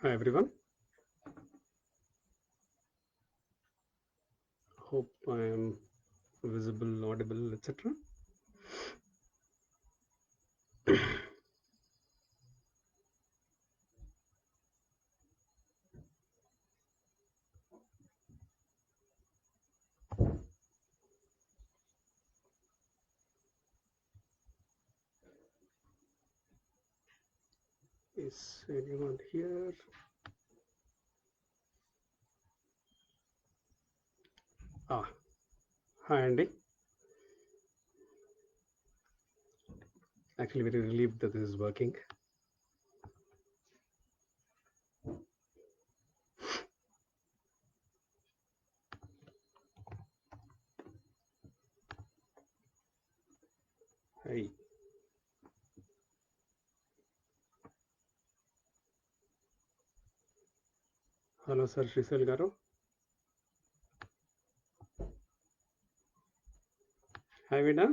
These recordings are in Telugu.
Hi everyone. Hope I am visible, audible, etc. Is anyone here? Hi Andy. Actually, very relieved that this is working. Hi. Hello, sir. Srisal Garu. Hi, Vida.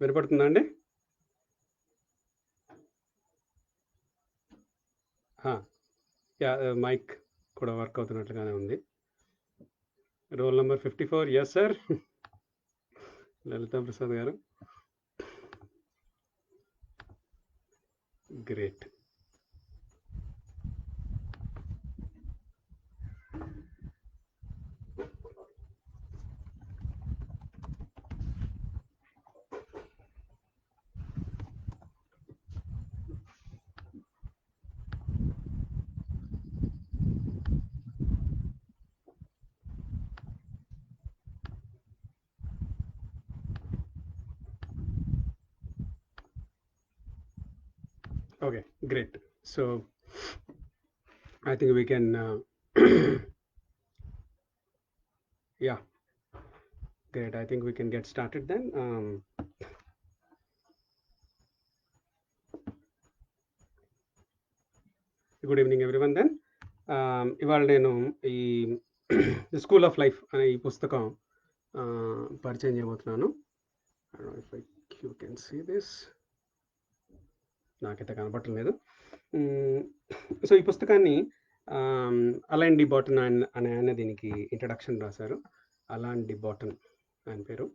వినపడుతుందా అండి? యా, మైక్ కూడా వర్క్ అవుతున్నట్లుగానే ఉంది. Roll number 54. Yes sir. Lalitha Prasad garu. Great. Okay, great. So I think we can yeah, great. I think we can get started then. Good evening everyone then. ఇవాళ నేను ఈ ది స్కూల్ ఆఫ్ లైఫ్ అనే ఈ పుస్తకం పరిచయం చేయబోతున్నాను. If you can see this, నాకైతే కనపడలేదు. సో ఈ పుస్తకాన్ని అలాన్ డి బాటన్ అనే ఆయన దీనికి ఇంట్రడక్షన్ రాశారు. అలాన్ డి బాటన్ ఆయన పేరు.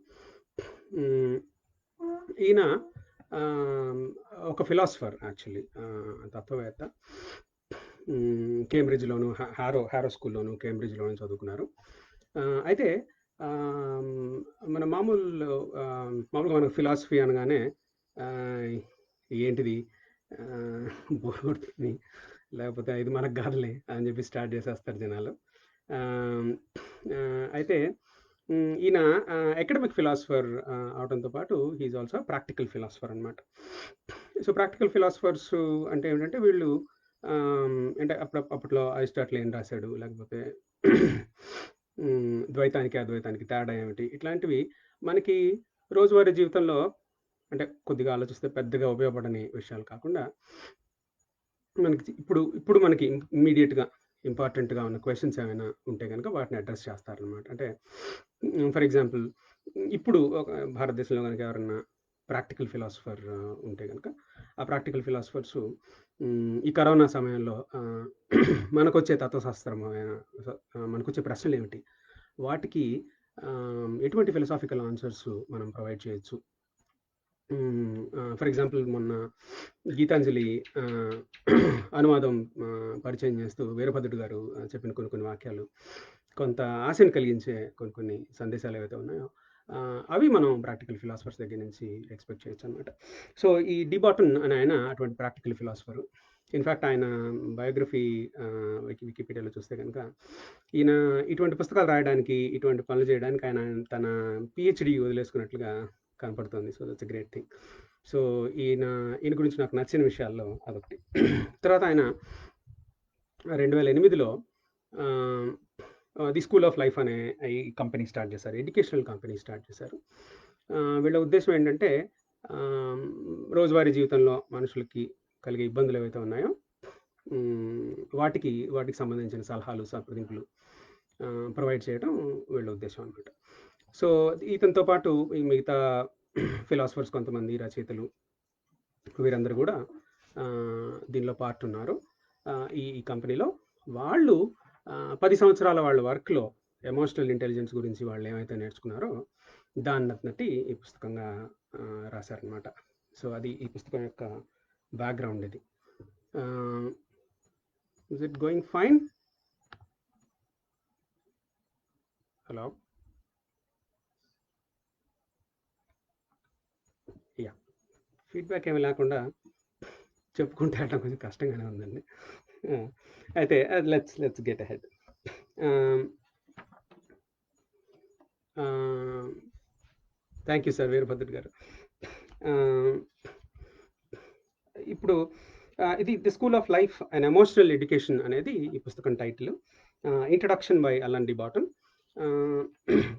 ఈయన ఒక ఫిలాసఫర్, యాక్చువల్లీ తత్వవేత్త. కేంబ్రిడ్జ్లోను, హ్యారో స్కూల్లోను కేంబ్రిడ్జ్లోను చదువుకున్నారు. అయితే మన మామూలుగా మనకు ఫిలాసఫీ అనగానే ఏంటిది బోర్ కొడుతుంది, లేకపోతే ఇది మనకు కాదులే అని చెప్పి స్టార్ట్ చేసేస్తారు జనాలు. అయితే ఈయన అకాడమిక్ ఫిలాసఫర్ అవడంతో పాటు హీఈస్ ఆల్సో ప్రాక్టికల్ ఫిలాసఫర్ అనమాట. సో ప్రాక్టికల్ ఫిలాసఫర్స్ అంటే ఏంటంటే వీళ్ళు అంటే అప్పట్లో అరిస్టాటిల్ ఏం రాశాడు, లేకపోతే ద్వైతానికి అద్వైతానికి తేడా ఏమిటి, ఇట్లాంటివి మనకి రోజువారీ జీవితంలో అంటే కొద్దిగా ఆలోచిస్తే పెద్దగా ఉపయోగపడని విషయాలు కాకుండా మనకి ఇప్పుడు మనకి ఇమ్మీడియట్గా ఇంపార్టెంట్గా ఉన్న క్వశ్చన్స్ ఏమైనా ఉంటే కనుక వాటిని అడ్రస్ చేస్తారనమాట. అంటే ఫర్ ఎగ్జాంపుల్ ఇప్పుడు భారతదేశంలో కనుక ఎవరన్నా ప్రాక్టికల్ ఫిలాసఫర్ ఉంటే కనుక ఆ ప్రాక్టికల్ ఫిలాసఫర్స్ ఈ కరోనా సమయంలో మనకొచ్చే తత్వశాస్త్రం, మనకొచ్చే ప్రశ్నలు ఏమిటి, వాటికి ఎటువంటి ఫిలాసాఫికల్ ఆన్సర్స్ మనం ప్రొవైడ్ చేయొచ్చు. ఫర్ ఎగ్జాంపుల్ మొన్న గీతాంజలి అనువాదం పరిచయం చేస్తూ వీరభద్రుడు గారు చెప్పిన కొన్ని వాక్యాలు, కొంత ఆశను కలిగించే కొన్ని సందేశాలు ఏవైతే ఉన్నాయో అవి మనం ప్రాక్టికల్ ఫిలాసఫర్స్ దగ్గర నుంచి ఎక్స్పెక్ట్ చేయొచ్చు అనమాట. సో ఈ డి బాటన్ అని ఆయన అటువంటి ప్రాక్టికల్ ఫిలాసఫరు. ఇన్ఫ్యాక్ట్ ఆయన బయోగ్రఫీ వికీపీడియాలో చూస్తే కనుక ఈయన ఇటువంటి పుస్తకాలు రాయడానికి, ఇటువంటి పనులు చేయడానికి ఆయన తన పిహెచ్డి వదిలేసుకున్నట్లుగా కనపడుతుంది. So that's a great thing. So ఈయన గురించి నాకు నచ్చిన విషయాల్లో అదొకటి. తర్వాత ఆయన 2008లో ది స్కూల్ ఆఫ్ లైఫ్ అనే ఈ కంపెనీ స్టార్ట్ చేశారు, ఎడ్యుకేషనల్ కంపెనీ స్టార్ట్ చేశారు. వీళ్ళ ఉద్దేశ్యం ఏంటంటే రోజువారీ జీవితంలో మనుషులకి కలిగే ఇబ్బందులు ఏవైతే ఉన్నాయో వాటికి సంబంధించిన సలహాలు, సంప్రదింపులు ప్రొవైడ్ చేయడం వీళ్ళ ఉద్దేశం అనమాట. సో ఇతనితో పాటు ఈ మిగతా ఫిలాసఫర్స్ కొంతమంది, రచయితలు వీరందరూ కూడా దీనిలో పార్ట్ ఉన్నారు. ఈ కంపెనీలో వాళ్ళు 10 సంవత్సరాల వాళ్ళ వర్క్లో ఎమోషనల్ ఇంటెలిజెన్స్ గురించి వాళ్ళు ఏమైతే నేర్చుకున్నారో దాన్ని ఈ పుస్తకంగా రాశారనమాట. సో అది ఈ పుస్తకం యొక్క బ్యాక్గ్రౌండ్ ఇది. Is it going fine? Hello, ya, feedback ఏమి లేకుండా చెప్పుకుంటే వెళ్ళడం కొంచెం కష్టంగానే ఉందండి. అయితే let's get ahead. Thank you sir Veerabhadrudu garu. ఇప్పుడు ఇది the school of life and emotional education అనేది ఈ పుస్తకం టైటిల్. Introduction by Alain de Botton.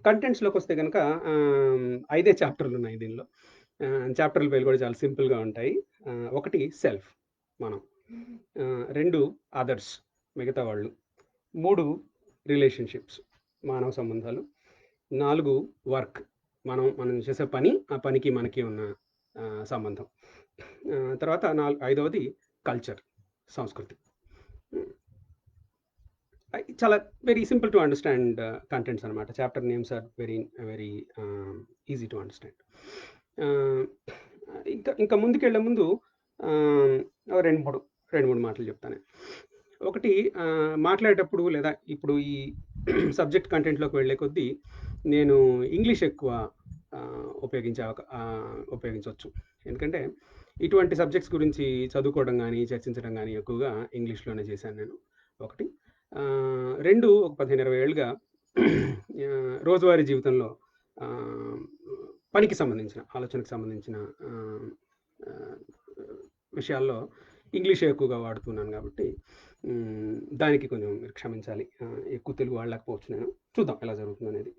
కంటెంట్స్లోకి వస్తే కనుక 5 చాప్టర్లు ఉన్నాయి దీనిలో. చాప్టర్ల పేర్లు కూడా చాలా సింపుల్గా ఉంటాయి. 1 సెల్ఫ్, మనం. 2 అదర్స్, మిగతా వాళ్ళు. 3 రిలేషన్షిప్స్, మానవ సంబంధాలు. 4 వర్క్, మనం చేసే పని, ఆ పనికి మనకి ఉన్న సంబంధం. తర్వాత 5వది కల్చర్, సంస్కృతి. చాలా very simple to understand contents అనమాట. Chapter names are very easy to understand. ఇంకా ముందుకెళ్లే ముందు రెండు మూడు మాటలు చెప్తాను. ఒకటి, మాట్లాడేటప్పుడు లేదా ఇప్పుడు ఈ సబ్జెక్ట్ కంటెంట్లోకి వెళ్ళే కొద్దీ నేను ఇంగ్లీష్ ఎక్కువ ఉపయోగించవచ్చు. ఎందుకంటే ఇటువంటి సబ్జెక్ట్స్ గురించి చదువుకోవడం కానీ చర్చించడం కానీ ఎక్కువగా ఇంగ్లీష్లోనే చేశాను నేను. 1. 2, ఒక 15-20 ఏళ్ళుగా రోజువారీ జీవితంలో పనికి సంబంధించిన, ఆలోచనకు సంబంధించిన విషయాల్లో ఇంగ్లీషే ఎక్కువగా వాడుతున్నాను కాబట్టి దానికి కొంచెం మీరు క్షమించాలి. ఎక్కువ తెలుగు వాడలేకపోవచ్చు నేను. చూద్దాం ఎలా జరుగుతుంది అనేది.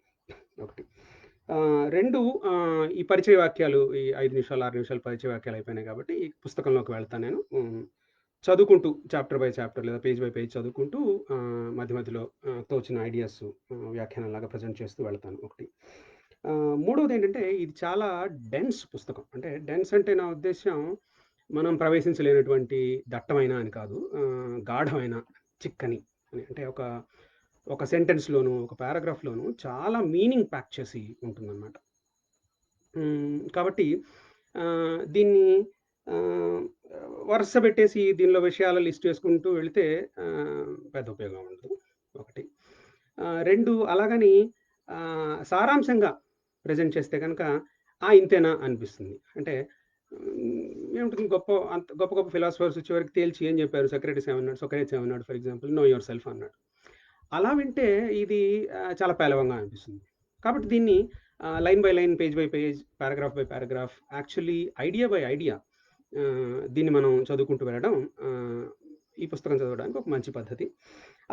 1. 2, ఈ పరిచయ వాక్యాలు, ఈ 5 నిమిషాలు 6 నిమిషాలు పరిచయ వాక్యాలు అయిపోయినాయి కాబట్టి ఈ పుస్తకంలోకి వెళ్తాను నేను. చదువుకుంటూ చాప్టర్ బై చాప్టర్ లేదా పేజ్ బై పేజ్ చదువుకుంటూ మధ్య మధ్యలో తోచిన ఐడియాస్ వ్యాఖ్యానంలాగా ప్రజెంట్ చేస్తూ వెళ్తాను. 1. 3వది ఏంటంటే ఇది చాలా డెన్స్ పుస్తకం. అంటే డెన్స్ అంటే నా ఉద్దేశం మనం ప్రవేశించలేనటువంటి దట్టమైన అని కాదు, గాఢమైన, చిక్కని అని. అంటే ఒక సెంటెన్స్లోను, ఒక పారాగ్రాఫ్లోను చాలా మీనింగ్ ప్యాక్ చేసి ఉంటుందన్నమాట. కాబట్టి దీన్ని వరుస పెట్టేసి దీనిలో విషయాల లిస్ట్ వేసుకుంటూ వెళితే పెద్ద ఉపయోగం ఉండదు. 1. 2, అలాగని సారాంశంగా ప్రజెంట్ చేస్తే కనుక ఇంతేనా అనిపిస్తుంది. అంటే ఏమిటి, గొప్ప ఫిలాసఫర్స్ వచ్చేవరకు తేల్చి ఏం చెప్పారు, సోక్రటీస్ ఏమన్నాడు, for example know yourself అన్నాడు. అలా వింటే ఇది చాలా పేలవంగా అనిపిస్తుంది. కాబట్టి దీన్ని line by line, page by page, paragraph by paragraph, actually idea by idea దీన్ని మనం చదువుకుంటూ వెళ్ళడం ఈ పుస్తకం చదవడానికి ఒక మంచి పద్ధతి.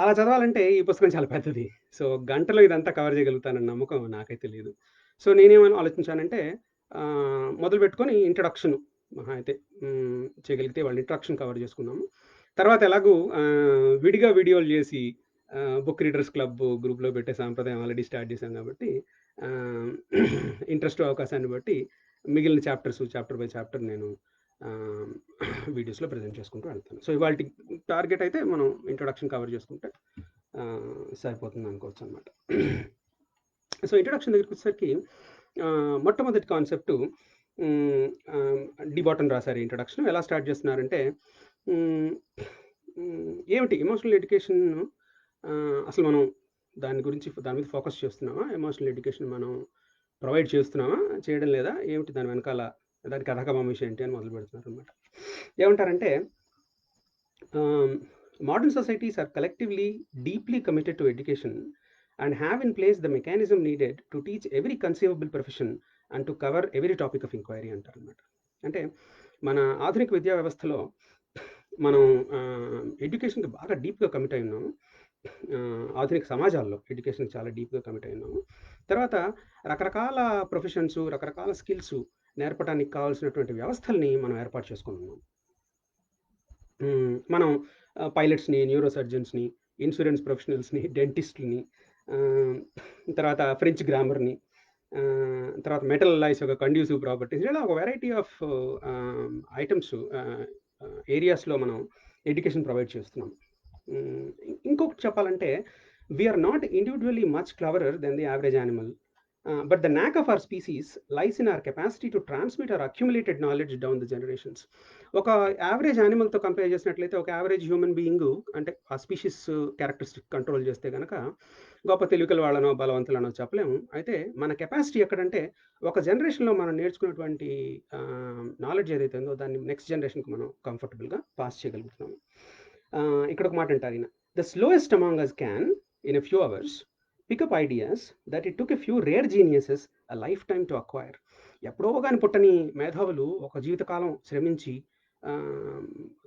అలా చదవాలంటే ఈ పుస్తకం చాలా పెద్దది. సో గంటలో ఇదంతా కవర్ చేయగలుగుతానన్న నమ్మకం నాకైతే లేదు. సో నేనేమని ఆలోచించానంటే మొదలు పెట్టుకొని ఇంట్రడక్షన్ మహా అయితే చేయగలిగితే వాళ్ళ ఇంట్రడక్షన్ కవర్ చేసుకున్నాము. తర్వాత ఎలాగూ విడిగా వీడియోలు చేసి బుక్ రీడర్స్ క్లబ్ గ్రూప్లో పెట్టే సాంప్రదాయం ఆల్రెడీ స్టార్ట్ చేశాం కాబట్టి ఇంట్రెస్ట్ అవకాశాన్ని బట్టి మిగిలిన చాప్టర్ బై చాప్టర్ నేను వీడియోస్లో ప్రజెంట్ చేసుకుంటూ వెళ్తాను. సో ఇవాళ టార్గెట్ అయితే మనం ఇంట్రొడక్షన్ కవర్ చేసుకుంటే సరిపోతుంది అనుకోవచ్చు అనమాట. సో ఇంట్రొడక్షన్ దగ్గరికి వచ్చేసరికి మొట్టమొదటి కాన్సెప్టు డి బాటన్ రాశారు. ఇంట్రొడక్షన్ ఎలా స్టార్ట్ చేస్తున్నారంటే, ఏమిటి ఎమోషనల్ ఎడ్యుకేషన్, అసలు మనం దాని మీద ఫోకస్ చేస్తున్నామా, ఎమోషనల్ ఎడ్యుకేషన్ మనం ప్రొవైడ్ చేస్తున్నామా, చేయడం లేదా, ఏమిటి దాని వెనకాల, దాని కథాకమాంశం ఏంటి అని మొదలు పెడుతున్నారు అనమాట. ఏమంటారంటే, modern societies are collectively deeply committed to education and have in place the mechanism needed to teach every conceivable profession and to cover every topic of inquiry అంటారు అనమాట. అంటే మన ఆధునిక విద్యా వ్యవస్థలో మనం ఎడ్యుకేషన్కి బాగా డీప్గా కమిట్ అయి ఉన్నాము. ఆధునిక సమాజాల్లో ఎడ్యుకేషన్‌కి చాలా డీప్‌గా కమిట్ అయ్యున్నాము. తర్వాత రకరకాల ప్రొఫెషన్స్, రకరకాల స్కిల్స్ నేర్పడానికి కావాల్సినటువంటి వ్యవస్థల్ని మనం ఏర్పాటు చేసుకొనున్నాం. మనం పైలట్స్‌ని, న్యూరో సర్జన్స్‌ని, ఇన్స్యూరెన్స్ ప్రొఫెషనల్స్‌ని, డెంటిస్ట్‌లని, ఆహ్, తర్వాత ఫ్రెంచ్ గ్రామర్‌ని, తర్వాత మెటల్ లాయ్స్ యొక్క కండ్యూసివ్ ప్రాపర్టీస్, ఇలా ఒక వెరైటీ ఆఫ్ ఐటెమ్స్, ఏరియాస్‌లో మనం ఎడ్యుకేషన్ ప్రొవైడ్ చేస్తున్నాం. ఇంకొకటి చెప్పాలంటే, we are not individually much cleverer than the average animal. But the knack of our species lies in our capacity to transmit our accumulated knowledge down the generations. ఒక యావరేజ్ యానిమల్‌తో కంపేర్ చేసినట్లయితే, ఒక యావరేజ్ హ్యూమన్ బీయింగు అంటే ఆ స్పీషీస్ క్యారెక్టరిస్టిక్ కంట్రోల్ చేస్తే గనక గొప్ప తెలివికల వాళ్ళనో, బలవంతులనో చెప్పలేము. అయితే మన కెపాసిటీ ఎక్కడంటే, ఒక జనరేషన్‌లో మనం నేర్చుకున్నటువంటి నాలెడ్జ్ ఏదైతే ఉందో దాన్ని నెక్స్ట్ జనరేషన్‌కి మనం కంఫర్టబుల్‌గా పాస్ చేయగలుగుతున్నాము. ఇక్కడ ఒక మాట అంటారీయన, "the slowest among us can in a few hours pick up ideas that it took a few rare geniuses a lifetime to acquire." ఎప్పుడో గాని పుట్టని మేధావులు ఒక జీవితకాలం శ్రమించి ఆహ్,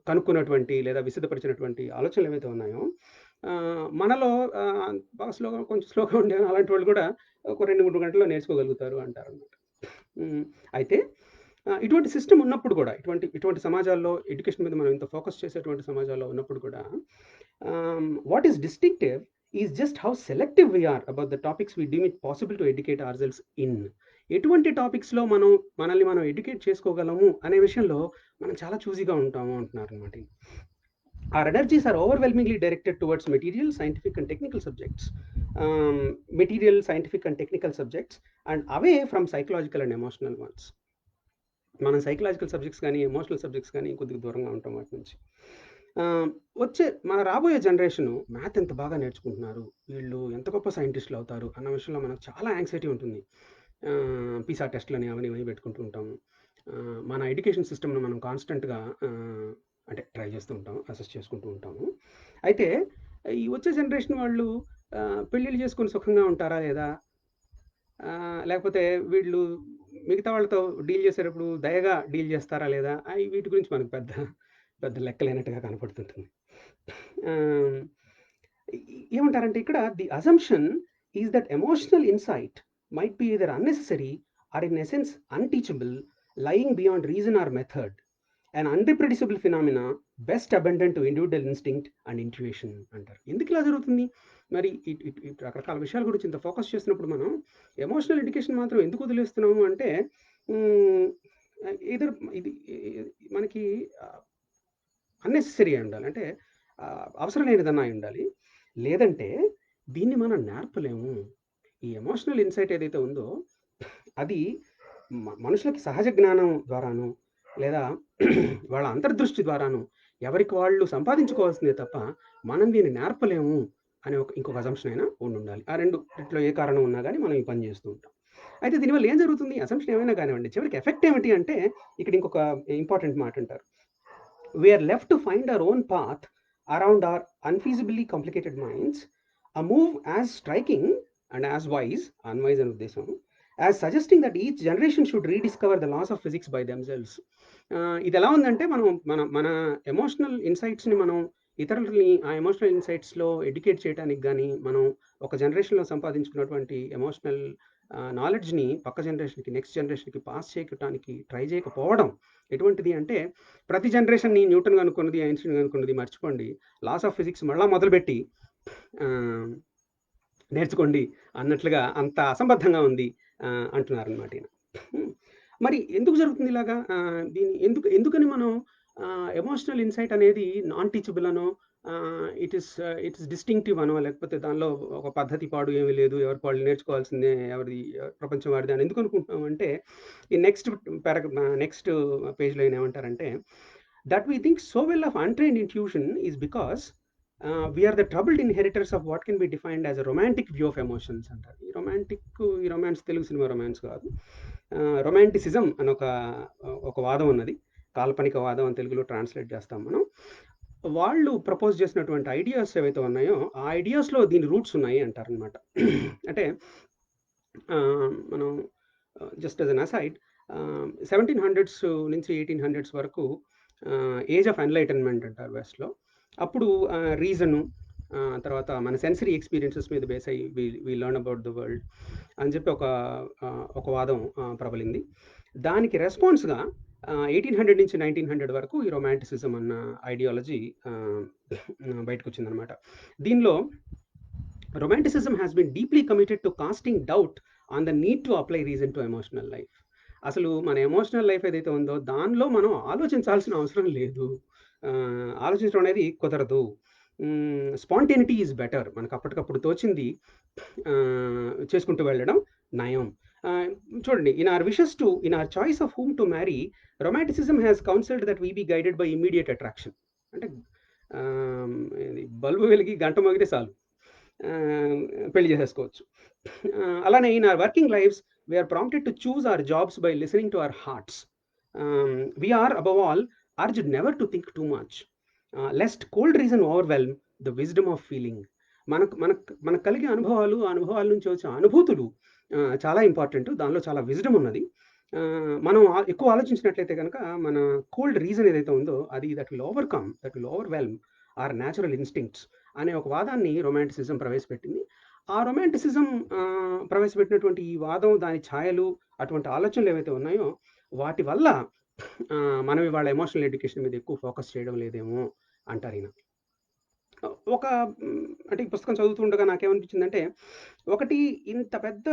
కనుక్కున్నటువంటి లేదా విశదపరిచినటువంటి ఆలోచనలు ఏవైతే ఉన్నాయో, మనలో బాగా స్లోగా, కొంచెం స్లోగా ఉండే అలాంటి వాళ్ళు కూడా ఒక 2, 3 గంటల్లో నేర్చుకోగలుగుతారు అంటారనమాట. అయితే ఇటువంటి సిస్టమ్ ఉన్నప్పుడు కూడా, ఇటువంటి ఇటువంటి సమాజాల్లో ఎడ్యుకేషన్ మీద మనం ఇంత ఫోకస్ చేసేటువంటి సమాజాల్లో ఉన్నప్పుడు కూడా, what is distinctive is just how selective we are about the topics we deem it possible to educate our in. ఎటువంటి టాపిక్స్‌లో మనల్ని మనం ఎడ్యుకేట్ చేసుకోగలము అనే విషయంలో మనం చాలా చూసీగా ఉంటాము అంటున్నారనమాట. Our energies are overwhelmingly directed towards material, scientific and technical subjects. Material, scientific and technical subjects, and away from psychological and emotional ones. మనం సైకలాజికల్ సబ్జెక్ట్స్ కానీ, ఎమోషనల్ సబ్జెక్ట్స్ కానీ కొద్దిగా దూరంగా ఉంటాం వాటి నుంచి. మన రాబోయే జనరేషను మ్యాథ్ ఎంత బాగా నేర్చుకుంటున్నారు, వీళ్ళు ఎంత గొప్ప సైంటిస్టులు అవుతారు అన్న విషయంలో మనకు చాలా యాంగ్జైటీ ఉంటుంది. పిసా టెస్ట్‌లని అవని ఇవని పెట్టుకుంటూ ఉంటాము. మన ఎడ్యుకేషన్ సిస్టమ్‌ను మనం కాన్స్టెంట్‌గా అంటే ట్రై చేస్తూ ఉంటాం, అసెస్ చేసుకుంటూ ఉంటాము. అయితే ఈ వచ్చే జనరేషన్ వాళ్ళు పెళ్ళిళ్ళు చేసుకొని సుఖంగా ఉంటారా లేదా? లేకపోతే వీళ్ళు మిగతా వాళ్ళతో డీల్ చేసేటప్పుడు దయగా డీల్ చేస్తారా లేదా? వీటి గురించి మనకు పెద్ద పెద్ద లెక్కలేనట్టుగా కనపడుతుంటుంది. ఆహ్, ఏమంటారంటే ఇక్కడ, the assumption is that emotional insight might be either unnecessary or in essence unteachable, lying beyond reason or method, an unreproducible phenomena best abundant to individual instinct and intuition అంటారు. ఎందుకు ఇలా జరుగుతుంది? మరి రకరకాల విషయాల గురించి ఇంత ఫోకస్ చేసినప్పుడు మనం ఎమోషనల్ ఎడ్యుకేషన్ మాత్రం ఎందుకు వదిలేస్తున్నాము అంటే, ఇది మనకి అన్నెసెసరీ అయి ఉండాలి. అంటే అవసరం లేనిదన్నా అయి ఉండాలి. లేదంటే దీన్ని మనం నేర్పలేము. ఈ ఎమోషనల్ ఇన్సైట్ ఏదైతే ఉందో అది మనుషులకి సహజ జ్ఞానం ద్వారాను, లేదా వాళ్ళ అంతర్దృష్టి ద్వారాను ఎవరికి వాళ్ళు సంపాదించుకోవాల్సిందే తప్ప, మనం దీన్ని నేర్పలేము అనే ఇంకొక అజంప్షన్ అయినా ఉండుండాలి. ఆ రెండిట్లో ఏ కారణం ఉన్నా గానీ మనం ఈ పని చేస్తూ ఉంటాం. అయితే దీనివల్ల ఏం జరుగుతుంది? అజంప్షన్ ఏమైనా కానివ్వండి, చివరికి ఎఫెక్ట్ ఏమిటి అంటే, ఇక్కడ ఇంకొక ఇంపార్టెంట్ మాట అంటారు. We are left to find our own path around our unfeasibly complicated minds, a move as striking and as wise, unwise అని ఉద్దేశం, as suggesting that each generation should rediscover the laws of physics by themselves. ఇది ఎలా ఉందంటే, మనం మన మన ఎమోషనల్ ఇన్సైట్స్‌ని మనం ఇతరులని ఆ ఎమోషనల్ ఇన్సైట్స్‌లో ఎడ్యుకేట్ చేయడానికి గానీ, మనం ఒక జనరేషన్‌లో సంపాదించుకున్నటువంటి ఎమోషనల్ నాలెడ్జ్‌ని పక్క జనరేషన్‌కి, నెక్స్ట్ జనరేషన్‌కి పాస్ చేయటానికి ట్రై చేయకపోవడం ఎటువంటిది అంటే, ప్రతి జనరేషన్‌ని న్యూటన్ కనుక్కున్నది, ఐన్‌స్టీన్ కనుక్కున్నది మర్చిపోండి, లాస్ ఆఫ్ ఫిజిక్స్ మళ్ళా మొదలుపెట్టి నేర్చుకోండి అన్నట్లుగా అంత అసంబద్ధంగా ఉంది అంటున్నారనమాట ఈయన. మరి ఎందుకు జరుగుతుంది ఇలాగా? ఎందుకని మనం ఎమోషనల్ ఇన్సైట్ అనేది నాన్ టీచబుల్ అనో, ఇట్ ఈస్ డిస్టింక్టివ్ అనో, లేకపోతే దానిలో ఒక పద్ధతి పాడు ఏమీ లేదు, ఎవరికి వాళ్ళు నేర్చుకోవాల్సిందే, ప్రపంచం వాడిది అని ఎందుకు అనుకుంటున్నాం అంటే, ఈ నెక్స్ట్ పేజ్‌లో ఆయన ఏమంటారంటే, that we think so well of untrained intuition is because we are the troubled inheritors of what can be defined as a romantic view of emotions అంటారు. ఈ రొమాన్స్ తెలుగు సినిమా రొమాన్స్ కాదు. రొమాంటిసిజం అని ఒక వాదం ఉన్నది. కాల్పనిక వాదం అని తెలుగులో ట్రాన్స్లేట్ చేస్తాం మనం. వాళ్ళు ప్రపోజ్ చేసినటువంటి ఐడియాస్ ఏవైతే ఉన్నాయో, ఆ ఐడియాస్‌లో దీని రూట్స్ ఉన్నాయి అంటారనమాట. అంటే మనం జస్ట్ యాజ్ ఎన్ అసైడ్, 1700s నుంచి 1800s వరకు ఏజ్ ఆఫ్ ఎన్‌లైటన్‌మెంట్ అంటారు వెస్ట్‌లో. అప్పుడు రీజను, తర్వాత మన సెన్సరీ ఎక్స్పీరియన్సెస్ మీద బేస్ అయ్యి we learn about the world అని చెప్పి ఒక వాదం ప్రబలింది. దానికి రెస్పాన్స్గా 1800 నుంచి 1900 వరకు ఈ రొమాంటిసిజం అన్న ఐడియాలజీ బయటకు వచ్చిందనమాట. దీనిలో romanticism has been deeply committed to casting doubt on the need to apply reason to emotional life. అసలు మన ఎమోషనల్ లైఫ్ ఏదైతే ఉందో దానిలో మనం ఆలోచించాల్సిన అవసరం లేదు, ఆలోచించడం అనేది కుదరదు. Spontaneity is better. మనకు అప్పటికప్పుడు తోచింది చేసుకుంటూ వెళ్ళడం నయం. చూడండి, in our choice of whom to marry, romanticism has counselled that we be guided by immediate attraction. అంటే బల్బు వెలిగి గంట మోగితే చాలు, పెళ్లి చేసేసుకోవచ్చు. అలానే in our working lives we are prompted to choose our jobs by listening to our hearts. We are above all urged never to think too much, lest cold reason overwhelm the wisdom of feeling. మనకు కలిగే అనుభవాలు, ఆ అనుభవాల నుంచి వచ్చే అనుభూతులు చాలా ఇంపార్టెంట్. దానిలో చాలా విజ్డమ్ ఉన్నది. మనం ఎక్కువ ఆలోచించినట్లయితే కనుక మన కోల్డ్ రీజన్ ఏదైతే ఉందో అది that will overwhelm our natural instincts అనే ఒక వాదాన్ని రొమాంటిసిజం ప్రవేశపెట్టింది. ఆ రొమాంటిసిజం ప్రవేశపెట్టినటువంటి ఈ వాదం, దాని ఛాయలు, అటువంటి ఆలోచనలు ఏవైతే ఉన్నాయో వాటి వల్ల మనం ఇవాళ ఎమోషనల్ ఎడ్యుకేషన్ మీద ఎక్కువ ఫోకస్ చేయడం లేదేమో అంటారు ఈయన. అంటే ఈ పుస్తకం చదువుతుండగా నాకేమనిపించిందంటే, ఒకటి ఇంత పెద్ద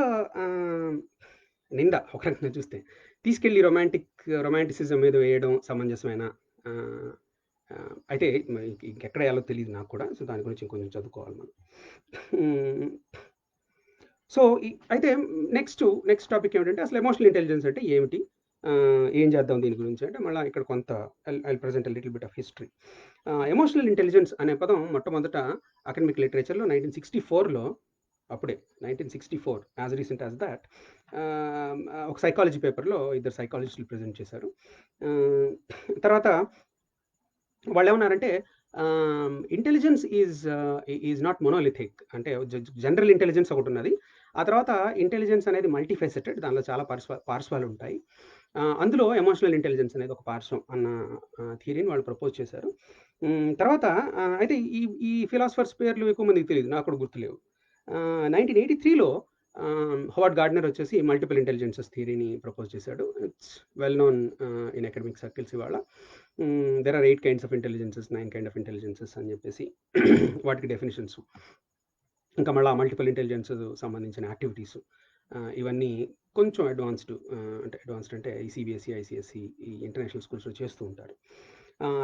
నింద ఒక రకంగా చూస్తే తీసుకెళ్ళి రొమాంటిసిజం మీద వేయడం సమంజసమైన, అయితే ఇంకెక్కడ వేయాలో తెలియదు నాకు కూడా. సో దాని గురించి ఇంకొంచెం చదువుకోవాలి మనం. సో అయితే నెక్స్ట్ టాపిక్ ఏమిటంటే, అసలు ఎమోషనల్ ఇంటెలిజెన్స్ అంటే ఏమిటి, ఏం చేద్దాం దీని గురించి అంటే, మళ్ళీ ఇక్కడ కొంత I present little bit of history. Emotional intelligence అనే పదం మొట్టమొదట అకాడమిక్ లిటరేచర్లో 1964లో, అప్పుడే 1964, యాజ్ రీసెంట్ యాజ్ దాట్, ఒక సైకాలజీ పేపర్లో ఇద్దరు సైకాలజిస్టులు ప్రజెంట్ చేశారు. తర్వాత వాళ్ళు ఏమన్నారంటే, ఇంటెలిజెన్స్ ఈజ్ నాట్ మొనోలిథిక్. అంటే జనరల్ ఇంటెలిజెన్స్ ఒకటి ఉన్నది, ఆ తర్వాత ఇంటెలిజెన్స్ అనేది మల్టీఫెసెటెడ్, దానిలో చాలా పార్శ్వాలు ఉంటాయి. అందులో ఎమోషనల్ ఇంటెలిజెన్స్ అనేది ఒక పార్శ్వం అన్న థియరీని వాళ్ళు ప్రపోజ్ చేశారు. తర్వాత అయితే ఈ ఫిలాసఫర్స్ పేర్లు ఎక్కువ మందికి తెలియదు, నాకు కూడా గుర్తులేవు. 1983లో హోవర్డ్ గార్డ్నర్ వచ్చేసి మల్టిపుల్ ఇంటెలిజెన్సెస్ థియరీని ప్రపోజ్ చేశాడు. It's well known in academic circles. ఇవాళ there are 8 kinds of intelligences, 9 kind of intelligences అని చెప్పేసి వాటికి డెఫినేషన్స్, ఇంకా మళ్ళీ మల్టిపుల్ ఇంటెలిజెన్స్ సంబంధించిన యాక్టివిటీస్, ఇవన్నీ కొంచెం అడ్వాన్స్డ్ అంటే ఈ సిబిఎస్ఈ, ఐసిఎస్ఈ, ఈ ఇంటర్నేషనల్ స్కూల్స్లో చేస్తూ ఉంటారు.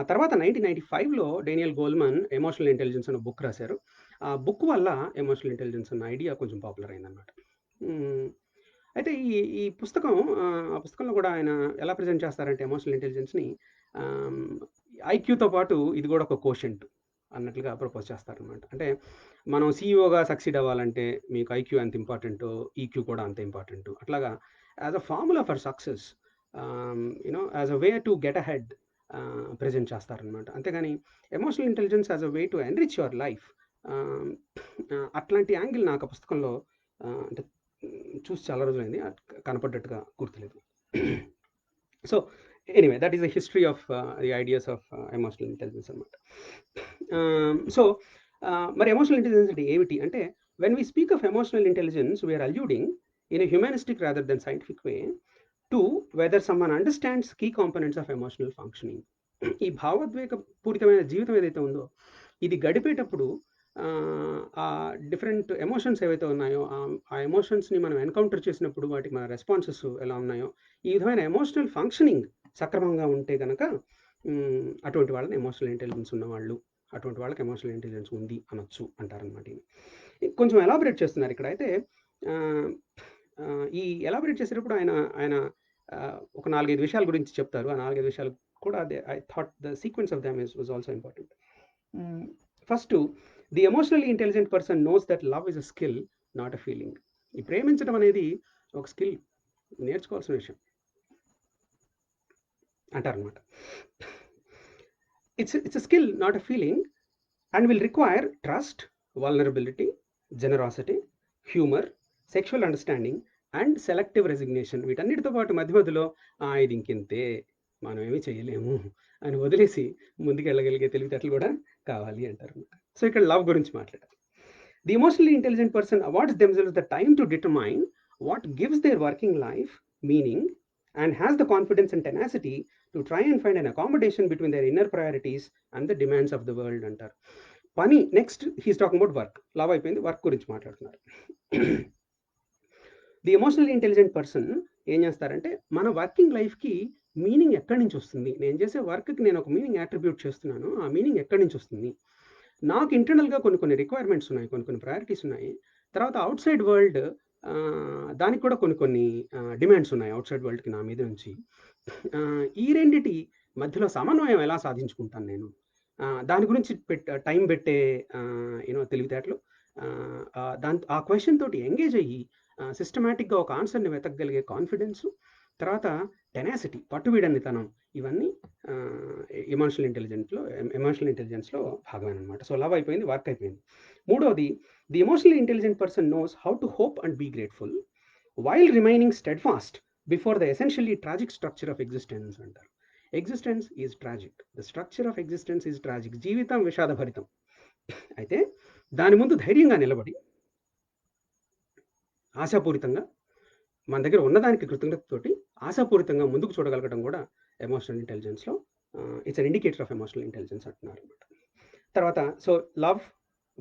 తర్వాత 1995లో డేనియల్ గోల్మన్ ఎమోషనల్ ఇంటెలిజెన్స్ అనే బుక్ రాశారు. ఆ బుక్ వల్ల ఎమోషనల్ ఇంటెలిజెన్స్ అన్న ఐడియా కొంచెం పాపులర్ అయిందనమాట. అయితే ఈ ఆ పుస్తకంలో కూడా ఆయన ఎలా ప్రజెంట్ చేస్తారంటే ఎమోషనల్ ఇంటెలిజెన్స్ని ఐక్యూతో పాటు ఇది కూడా ఒక కోషెంట్ అన్నట్లుగా ప్రపోజ్ చేస్తారనమాట. అంటే మనం సీఈఓగా సక్సీడ్ అవ్వాలంటే మీకు ఐక్యూ ఎంత ఇంపార్టెంటో ఈక్యూ కూడా అంత ఇంపార్టెంట్. అట్లాగా as a formula for success, as a way to get ahead present చేస్తారనమాట. అంతేగాని emotional intelligence as a way to enrich your life, అట్లాంటి యాంగిల్ నాకు ఆ పుస్తకంలో అంటే చూసి చాలా రోజులైంది, కనపడ్డట్టుగా గుర్తులేదు. So anyway, that is the history of the ideas of emotional intelligence అనమాట. సో మరి ఎమోషనల్ ఇంటెలిజెన్స్ అంటే ఏమిటి అంటే, when we speak of emotional intelligence we are alluding in a humanistic rather than scientific way to whether someone understands key components of emotional functioning. ఈ భావోద్వేగ పూరితమైన జీవితం ఏదైతే ఉందో ఇది గడిపేటప్పుడు ఆ డిఫరెంట్ ఎమోషన్స్ ఏవైతే ఉన్నాయో ఆ ఎమోషన్స్ని మనం ఎన్కౌంటర్ చేసినప్పుడు వాటికి మన రెస్పాన్సెస్ ఎలా ఉన్నాయో, ఈ విధమైన ఎమోషనల్ ఫంక్షనింగ్ సక్రమంగా ఉంటే కనుక అటువంటి వాళ్ళని ఎమోషనల్ ఇంటెలిజెన్స్ ఉన్నవాళ్ళు, అటువంటి వాళ్ళకి ఎమోషనల్ ఇంటెలిజెన్స్ ఉంది అనొచ్చు అంటారనమాట. కొంచెం ఎలాబరేట్ చేస్తున్నారు ఇక్కడ. అయితే ఈ ఎలాబరేట్ చేసేటప్పుడు ఆయన ఒక 4-5 విషయాల గురించి చెప్తారు. ఆ 4-5 విషయాలు కూడా I thought the sequence of them was also important. First, the emotionally intelligent person knows that love is a skill, not a feeling. ఈ ప్రేమించడం అనేది ఒక స్కిల్, నేర్చుకోవాల్సిన విషయం అంటారనమాట. It's a skill, not a feeling, and will require trust, vulnerability, generosity, humour, sexual understanding and selective resignation. వీటన్నిటితో పాటు మధ్యలో ఇది ఇంకింతే, మనం ఏమీ చేయలేము అని వదిలేసి ముందుకు వెళ్ళగలిగే తెలివితేటలు కూడా కావాలి అంటారు. సో ఇక్కడ లవ్ గురించి మాట్లాడాలి. The emotionally intelligent person awards themselves the time to determine what gives their working life meaning and has the confidence and tenacity to try and find an accommodation between their inner priorities and the demands of the world అంటారు. పని next he's talking about work. Love అయిపోయింది, వర్క్ గురించి మాట్లాడుతున్నారు. ది ఎమోషనల్లీ ఇంటెలిజెంట్ పర్సన్ ఏం చేస్తారంటే మన వర్కింగ్ లైఫ్కి మీనింగ్ ఎక్కడి నుంచి వస్తుంది, నేను చేసే వర్క్కి నేను ఒక మీనింగ్ యాట్రిబ్యూట్ చేస్తున్నాను, ఆ మీనింగ్ ఎక్కడి నుంచి వస్తుంది, నాకు ఇంటర్నల్గా కొన్ని రిక్వైర్మెంట్స్ ఉన్నాయి, కొన్ని ప్రయారిటీస్ ఉన్నాయి, తర్వాత అవుట్ సైడ్ వరల్డ్ దానికి కూడా కొన్ని డిమాండ్స్ ఉన్నాయి అవుట్ సైడ్ వరల్డ్కి నా మీద నుంచి. ఈ రెండిటి మధ్యలో సమన్వయం ఎలా సాధించుకుంటాను నేను, దాని గురించి టైం పెట్టే తెలివితేటలు, ఆ క్వశ్చన్ తోటి ఎంగేజ్ అయ్యి సిస్టమేటిక్గా ఒక ఆన్సర్ని వెతకగలిగే కాన్ఫిడెన్స్, తర్వాత టెనాసిటీ, పట్టువిడనితనం, ఇవన్నీ ఎమోషనల్ ఇంటెలిజెన్స్లో భాగమేనమాట. సో లవ్ అయిపోయింది, వర్క్ అయిపోయింది. మూడవది, the emotionally intelligent person knows how to hope and be grateful while remaining steadfast before the essentially tragic structure of existence అంటారు. Existence is tragic, the structure of existence is tragic. జీవితం విషాదభరితం. అయితే దాని ముందు ధైర్యంగా నిలబడి ఆశాపూరితంగా మన దగ్గర ఉన్నదానికి కృతజ్ఞతతోటి ఆశాపూరితంగా ముందుకు చూడగలగడం కూడా ఎమోషనల్ ఇంటెలిజెన్స్లో it's an indicator of emotional intelligence అంటున్నారు అనమాట. తర్వాత so love,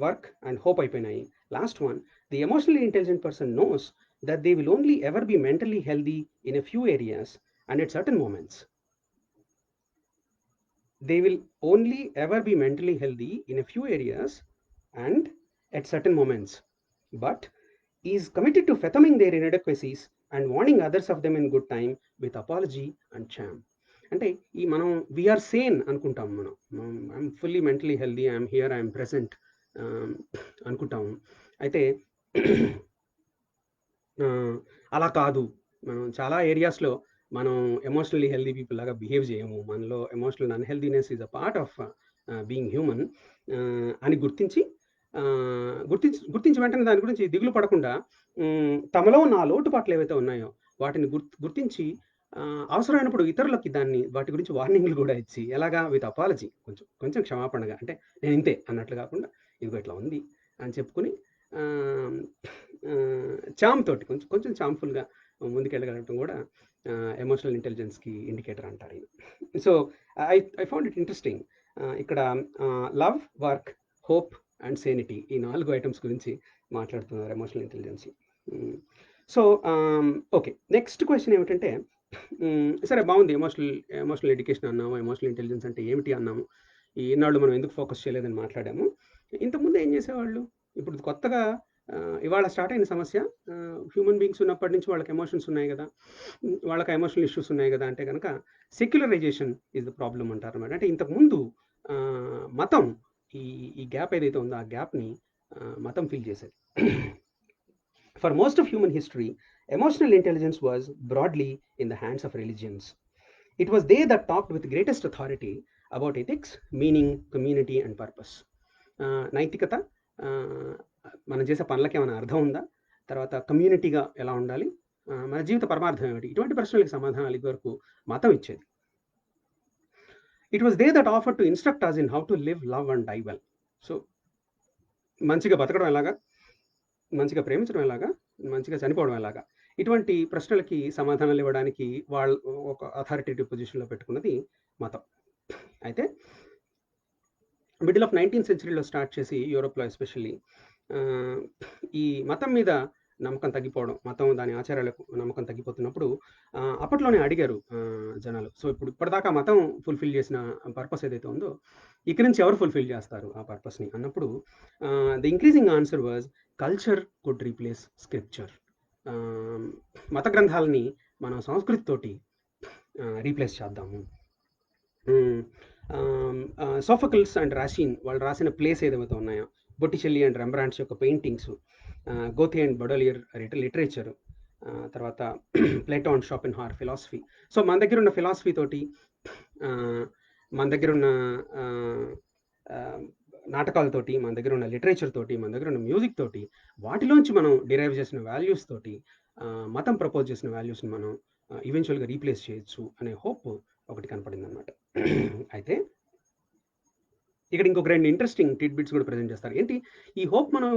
work and hope అయిపోయినాయి. Last one, the emotionally intelligent person knows that they will only ever be mentally healthy in a few areas and at certain moments. They will only ever be mentally healthy in a few areas and at certain moments, but is committed to fathoming their inadequacies and warning others of them in good time with apology and charm. అంటే ఈ మనం వీఆర్ సేన్ అనుకుంటాం, మనం I'm fully mentally healthy, I'm here, I'm present అనుకుంటాము. అయితే అలా కాదు, మనం చాలా ఏరియాస్లో మనం ఎమోషనల్లీ హెల్దీ పీపుల్ లాగా బిహేవ్ చేయము, మనలో emotional unhealthiness is a part of being human అని గుర్తించి వెంటనే దాని గురించి దిగులు పడకుండా తమలో ఉన్న లోటుపాట్లు ఏవైతే ఉన్నాయో వాటిని గుర్తించి అవసరమైనప్పుడు ఇతరులకి వాటి గురించి వార్నింగ్లు కూడా ఇచ్చి, ఎలాగా విత్ అపాలజీ, కొంచెం క్షమాపణగా, అంటే నేను ఇంతే అన్నట్లు కాకుండా ఇదిగో ఇట్లా ఉంది అని చెప్పుకుని చామ్ తోటి కొంచెం చామ్ఫుల్గా ముందుకెళ్ళగలగడం కూడా ఎమోషనల్ ఇంటెలిజెన్స్కి ఇండికేటర్ అంటారు. So I found it interesting. ఇక్కడ లవ్, వర్క్, హోప్ అండ్ సేనిటీ, ఈ 4 ఐటమ్స్ గురించి మాట్లాడుతున్నారు emotional intelligence. So okay, next question ఏమిటంటే, సరే బాగుంది, ఎమోషనల్ ఎడ్యుకేషన్ అన్నాము, ఎమోషనల్ ఇంటెలిజెన్స్ అంటే ఏమిటి అన్నాము, ఈనాళ్ళు మనం ఎందుకు ఫోకస్ చేయలేదని మాట్లాడాము. ఇంతకుముందు ఏం చేసేవాళ్ళు, ఇప్పుడు కొత్తగా ఇవాళ స్టార్ట్ అయిన సమస్య, హ్యూమన్ బీయింగ్స్ ఉన్నప్పటి నుంచి వాళ్ళకి ఎమోషన్స్ ఉన్నాయి కదా, వాళ్ళకి ఎమోషనల్ ఇష్యూస్ ఉన్నాయి కదా, అంటే కనుక సెక్యులరైజేషన్ ఈజ్ ద ప్రాబ్లం అంటారు అన్నమాట. అంటే ఇంతకుముందు మతం ఈ గ్యాప్ ఏదైతే ఉందో ఆ గ్యాప్ని మతం ఫిల్ చేసేది. For most of human history emotional intelligence was broadly in the hands of religions. It was they that talked with greatest authority about ethics, meaning, community and purpose. నైతికత, మనం చేసే పనులకి ఏమైనా అర్థం ఉందా, తర్వాత కమ్యూనిటీగా ఎలా ఉండాలి, మన జీవిత పరమార్థం ఏమిటి, ఇటువంటి ప్రశ్నలకు సమాధానాలు ఇదివరకు మతం ఇచ్చేది. It was they that offer to instruct us in how to live, love and die well. So మంచిగా బతకడం ఎలాగా, మంచిగా ప్రేమించడం ఎలాగా, మంచిగా చనిపోవడం ఎలాగా, ఇటువంటి ప్రశ్నలకి సమాధానాలు ఇవ్వడానికి వాళ్ళు ఒక అథారిటేటివ్ పొజిషన్లో పెట్టుకున్నది మతం. అయితే మిడిల్ ఆఫ్ 19th centuryలో స్టార్ట్ చేసి యూరోప్లో ఎస్పెషల్లీ ఈ మతం మీద నమ్మకం తగ్గిపోవడం, మతం దాని ఆచారాలకు నమ్మకం తగ్గిపోతున్నప్పుడు అప్పట్లోనే అడిగారు జనాలు, సో ఇప్పటిదాకా మతం ఫుల్ఫిల్ చేసిన పర్పస్ ఏదైతే ఉందో ఇక్కడి నుంచి ఎవరు ఫుల్ఫిల్ చేస్తారు ఆ పర్పస్ని అన్నప్పుడు the increasing answer was culture could replace scripture. మత గ్రంథాలని మనం సంస్కృతితోటి రీప్లేస్ చేద్దాము. సోఫోక్లస్ అండ్ రాషిన్ వాళ్ళు రాసిన ప్లేస్ ఏదైతే ఉన్నాయో, బొటిచెల్లి అండ్ రెంబ్రాండ్స్ యొక్క పెయింటింగ్స్, గోథే అండ్ బొడలియర్ లిటరేచర్, తర్వాత ప్లేటో అండ్ షోపెన్హార్ ఫిలాసఫీ. సో మన దగ్గర ఉన్న ఫిలాసఫీ తోటి, మన దగ్గర ఉన్న నాటకాలతోటి, మన దగ్గర ఉన్న లిటరేచర్ తోటి, మన దగ్గర ఉన్న మ్యూజిక్ తోటి, వాటిలోంచి మనం డిరైవ్ చేసిన వాల్యూస్ తోటి మతం ప్రపోజ్ చేసిన వాల్యూస్ని మనం ఈవెన్చువల్గా రీప్లేస్ చేయొచ్చు అనే హోప్ ఒకటి కనపడింది అనమాట. అయితే ఇక్కడ ఇంకొక 2 ఇంట్రెస్టింగ్ టిడ్‌బిట్స్ కూడా ప్రెజెంట్ చేస్తారు. ఏంటి ఈ హోప్ మనం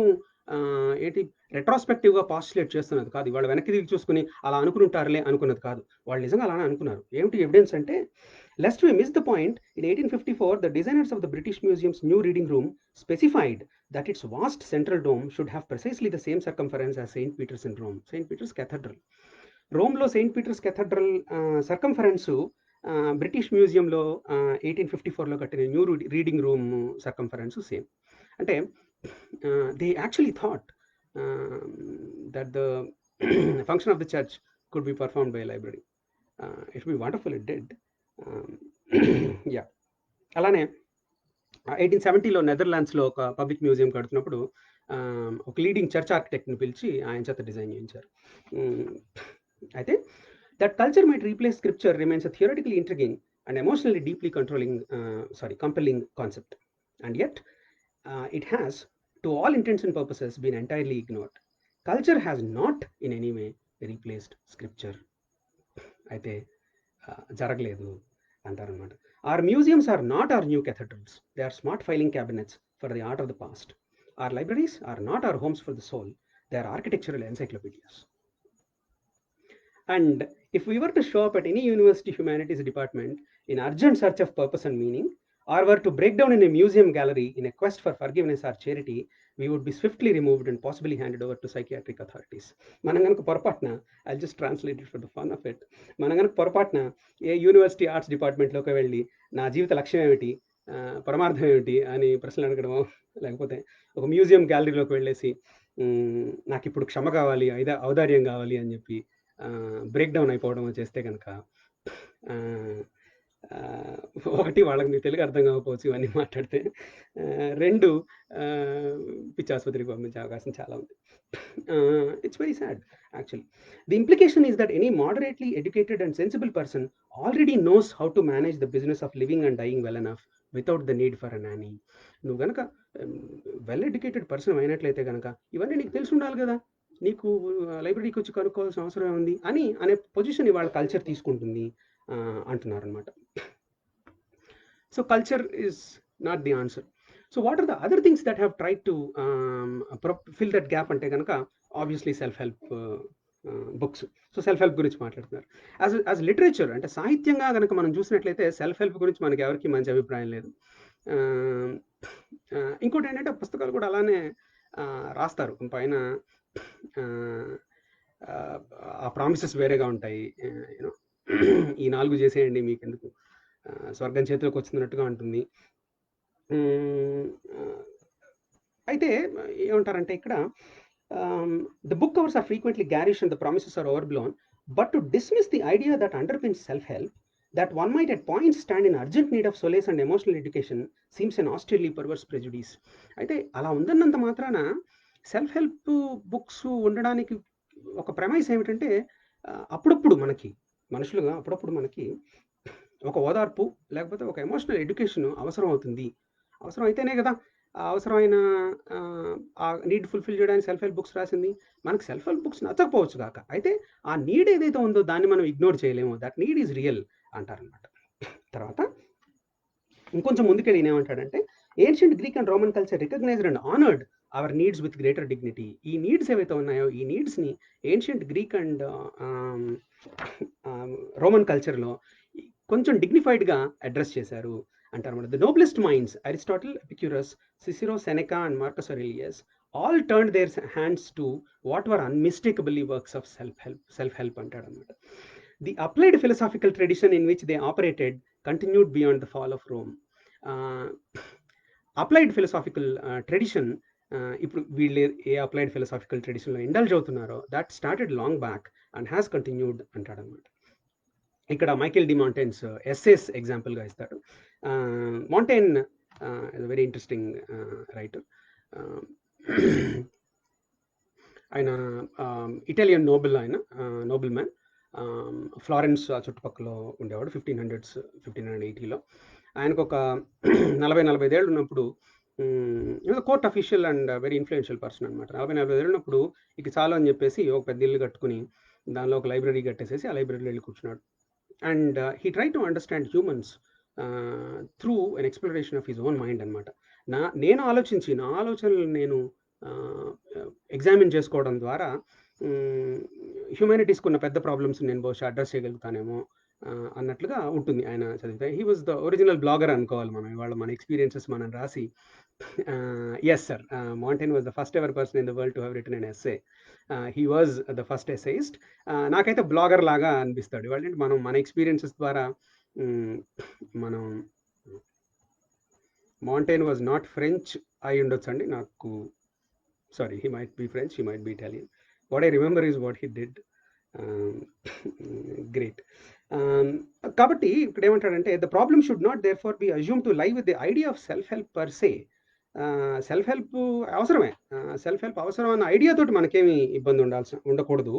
ఏంటి రెట్రోస్పెక్టివ్‌గా పాస్టులేట్ చేస్తున్నది కాదు. ఇవాళ వెనక్కి తిరిగి చూసుకొని అలా అనుకునుంటారులే అనుకున్నది కాదు. వాళ్ళు నిజంగా అలానే అనుకున్నారు. ఏమిటి ఎవిడెన్స్ అంటే, lest we miss the point in 1854 the designers of the British Museum's new reading room specified that its vast central dome should have precisely the same circumference as Saint Peter's in Rome. Saint Peter's cathedral. రోమ్‌లో Saint Peter's cathedral circumference British మ్యూజియంలో 1854లో కట్టిన new reading room circumference same. అంటే they actually thought that the function of the church could be performed by library. It will be wonderful it did. Yeah అలానే 1870లో నెదర్లాండ్స్లో ఒక పబ్లిక్ మ్యూజియం కడుతున్నప్పుడు ఒక లీడింగ్ చర్చ్ ఆర్కిటెక్ట్ని పిలిచి ఆయన చేత డిజైన్ చేయించారు. అయితే that culture might replace scripture remains a theoretically intriguing and emotionally deeply compelling concept, and yet it has to all intents and purposes been entirely ignored. Culture has not in any way replaced scripture. అయితే జరగలేదు అంటారనమాట. Our museums are not our new cathedrals. They are smart filing cabinets for the art of the past. Our libraries are not our homes for the soul. They are architectural encyclopedias. And if we were to show up at any university humanities department in urgent search of purpose and meaning, or were to break down in a museum gallery in a quest for forgiveness or charity, we would be swiftly removed and possibly handed over to psychiatric authorities. మనం కనుక పొరపాటున, I'll just translate it for the fun of it, మనం కనుక పొరపాటున ఏ యూనివర్సిటీ ఆర్ట్స్ డిపార్ట్మెంట్లోకి వెళ్ళి నా జీవిత లక్ష్యం ఏమిటి, పరమార్థం ఏమిటి అని ప్రశ్నలు అడగడమో, లేకపోతే ఒక మ్యూజియం గ్యాలరీలోకి వెళ్ళేసి నాకు ఇప్పుడు క్షమ కావాలి, ఔదార్యం కావాలి అని చెప్పి బ్రేక్ డౌన్ అయిపోవడం చేస్తే కనుక, ఒకటి వాళ్ళకి మీ తెలుగు అర్థం కాకపోవచ్చు ఇవన్నీ మాట్లాడితే, 2 పిచ్చి ఆసుపత్రికి పంపించే అవకాశం చాలా ఉంది. It's very sad actually. The implication is that any moderately educated and sensible person already knows how to manage the business of living and dying well enough without the need for a nanny. నువ్వు కనుక వెల్ ఎడ్యుకేటెడ్ పర్సన్ అయినట్లయితే కనుక ఇవన్నీ నీకు తెలిసి ఉండాలి కదా, నీకు లైబ్రరీకి వచ్చి కనుక్కోవాల్సిన అవసరం ఉంది అనే పొజిషన్ ఇవాళ కల్చర్ తీసుకుంటుంది అంటున్నారు అనమాట. So culture is not the answer. So what are the other things that have tried to fill that gap అంటే కనుక obviously self help books. So self help గురించి మాట్లాడుతున్నారు. యాజ్ లిటరేచర్ అంటే సాహిత్యంగా కనుక మనం చూసినట్లయితే సెల్ఫ్ హెల్ప్ గురించి మనకి ఎవరికి మంచి అభిప్రాయం లేదు. ఇంకోటి ఏంటంటే పుస్తకాలు కూడా అలానే రాస్తారు, పైన ఆ ప్రామిసెస్ వేరేగా ఉంటాయి. యూనో ఈ 4 చేసేయండి మీకు ఎందుకు, స్వర్గం చేతిలోకి వచ్చినట్టుగా ఉంటుంది. అయితే ఏమంటారంటే ఇక్కడ the book covers are frequently garish and the promises are overblown, but to dismiss the idea that underpins self help, that one might at points stand in urgent need of solace and emotional education seems an austerely perverse prejudice. అయితే అలా ఉందన్నంత మాత్రాన సెల్ఫ్ హెల్ప్ బుక్స్ ఉండడానికి ఒక ప్రైమైస్ ఏమిటంటే, అప్పుడప్పుడు మనకి మనుషులుగా అప్పుడప్పుడు మనకి ఒక ఓదార్పు లేకపోతే ఒక ఎమోషనల్ ఎడ్యుకేషన్ అవసరం అవుతుంది. అవసరం అయితేనే కదా ఆ అవసరమైన ఆ నీడ్ ఫుల్ఫిల్ చేయడానికి సెల్ఫ్ హెల్ప్ బుక్స్ రాసింది. మనకు సెల్ఫ్ హెల్ప్ బుక్స్ నచ్చకపోవచ్చు కాక, అయితే ఆ నీడ్ ఏదైతే ఉందో దాన్ని మనం ఇగ్నోర్ చేయలేము. దట్ నీడ్ ఈజ్ రియల్ అంటారనమాట. తర్వాత ఇంకొంచెం ముందుకెళ్ళి ఏమంటాడంటే, ancient Greek and Roman culture recognised and honoured our needs with greater dignity. ఈ నీడ్స్ ఏవైతే ఉన్నాయో ఈ నీడ్స్ని ఏన్షియంట్ గ్రీక్ అండ్ రోమన్ కల్చర్లో కొంచెం డిగ్నిఫైడ్గా అడ్రస్ చేశారు అంటారన్నమాట. The noblest minds Aristotle, Epicurus, Cicero, Seneca and Marcus Aurelius all turned their hands to what were unmistakably works of self help అంటాడనమాట. The applied philosophical tradition in which they operated continued beyond the fall of Rome. Applied philosophical tradition, ఇప్పుడు వీళ్ళు ఏ అప్లైడ్ ఫిలసాఫికల్ ట్రెడిషన్లో ఇండల్జ్ అవుతున్నారో that started long back and has continued అంటాడనమాట. ఇక్కడ మైకెల్ డి మాంటైన్స్ ఎస్సేస్ ఎగ్జాంపుల్గా ఇస్తాడు. Mountain is very interesting writer. ఆయన ఇటాలియన్ నోబెల్ మ్యాన్, ఫ్లారెన్స్ చుట్టుపక్కల ఉండేవాడు 1580లో. ఆయనకు ఒక 40-45 ఏళ్ళు ఉన్నప్పుడు, court official and very influential person అనమాట. 40-45 ఏళ్ళు ఉన్నప్పుడు ఇక చాలు అని చెప్పేసి ఒక పెద్ద ఇల్లు కట్టుకుని దానిలో ఒక లైబ్రరీ కట్టేసేసి ఆ లైబ్రరీలో వెళ్ళి కూర్చున్నాడు. And he try to understand humans through an exploration of his own mind అనమాట. నేను ఆలోచించి, నా ఆలోచనలు నేను ఎగ్జామిన్ చేసుకోవడం ద్వారా హ్యుమానిటీస్‌కి ఉన్న పెద్ద ప్రాబ్లమ్స్‌ని నేను బహుశా అడ్రెస్ చేయగలుగుతానేమో అన్నట్లుగా ఉంటుంది ఆయన చదివితే. He was the original blogger అనుకోవాలి మనం. ఇవాళ మన ఎక్స్‌పీరియన్సెస్ మనం రాసి yes sir. Montaigne was the first ever person in the world to have written an essay. He was the first essayist. నాకైతే బ్లాగర్ లాగా అనిపిస్తాడు. ఇవాళ మనం మన ఎక్స్‌పీరియన్సెస్ ద్వారా మనం మాంటైన్ వాజ్ నాట్ ఫ్రెంచ్ అయి ఉండొచ్చండి. నాకు sorry, he might be French, he might be Italian. What I remember is what he did. Great. కాబట్టి ఇక్కడ ఏమంటాడంటే the problem should not there far be assume to live with the idea of self help per se. Self help అవసరమే, సెల్ఫ్ హెల్ప్ అవసరం అన్న ఐడియాతోటి మనకేమి ఇబ్బంది ఉండకూడదు.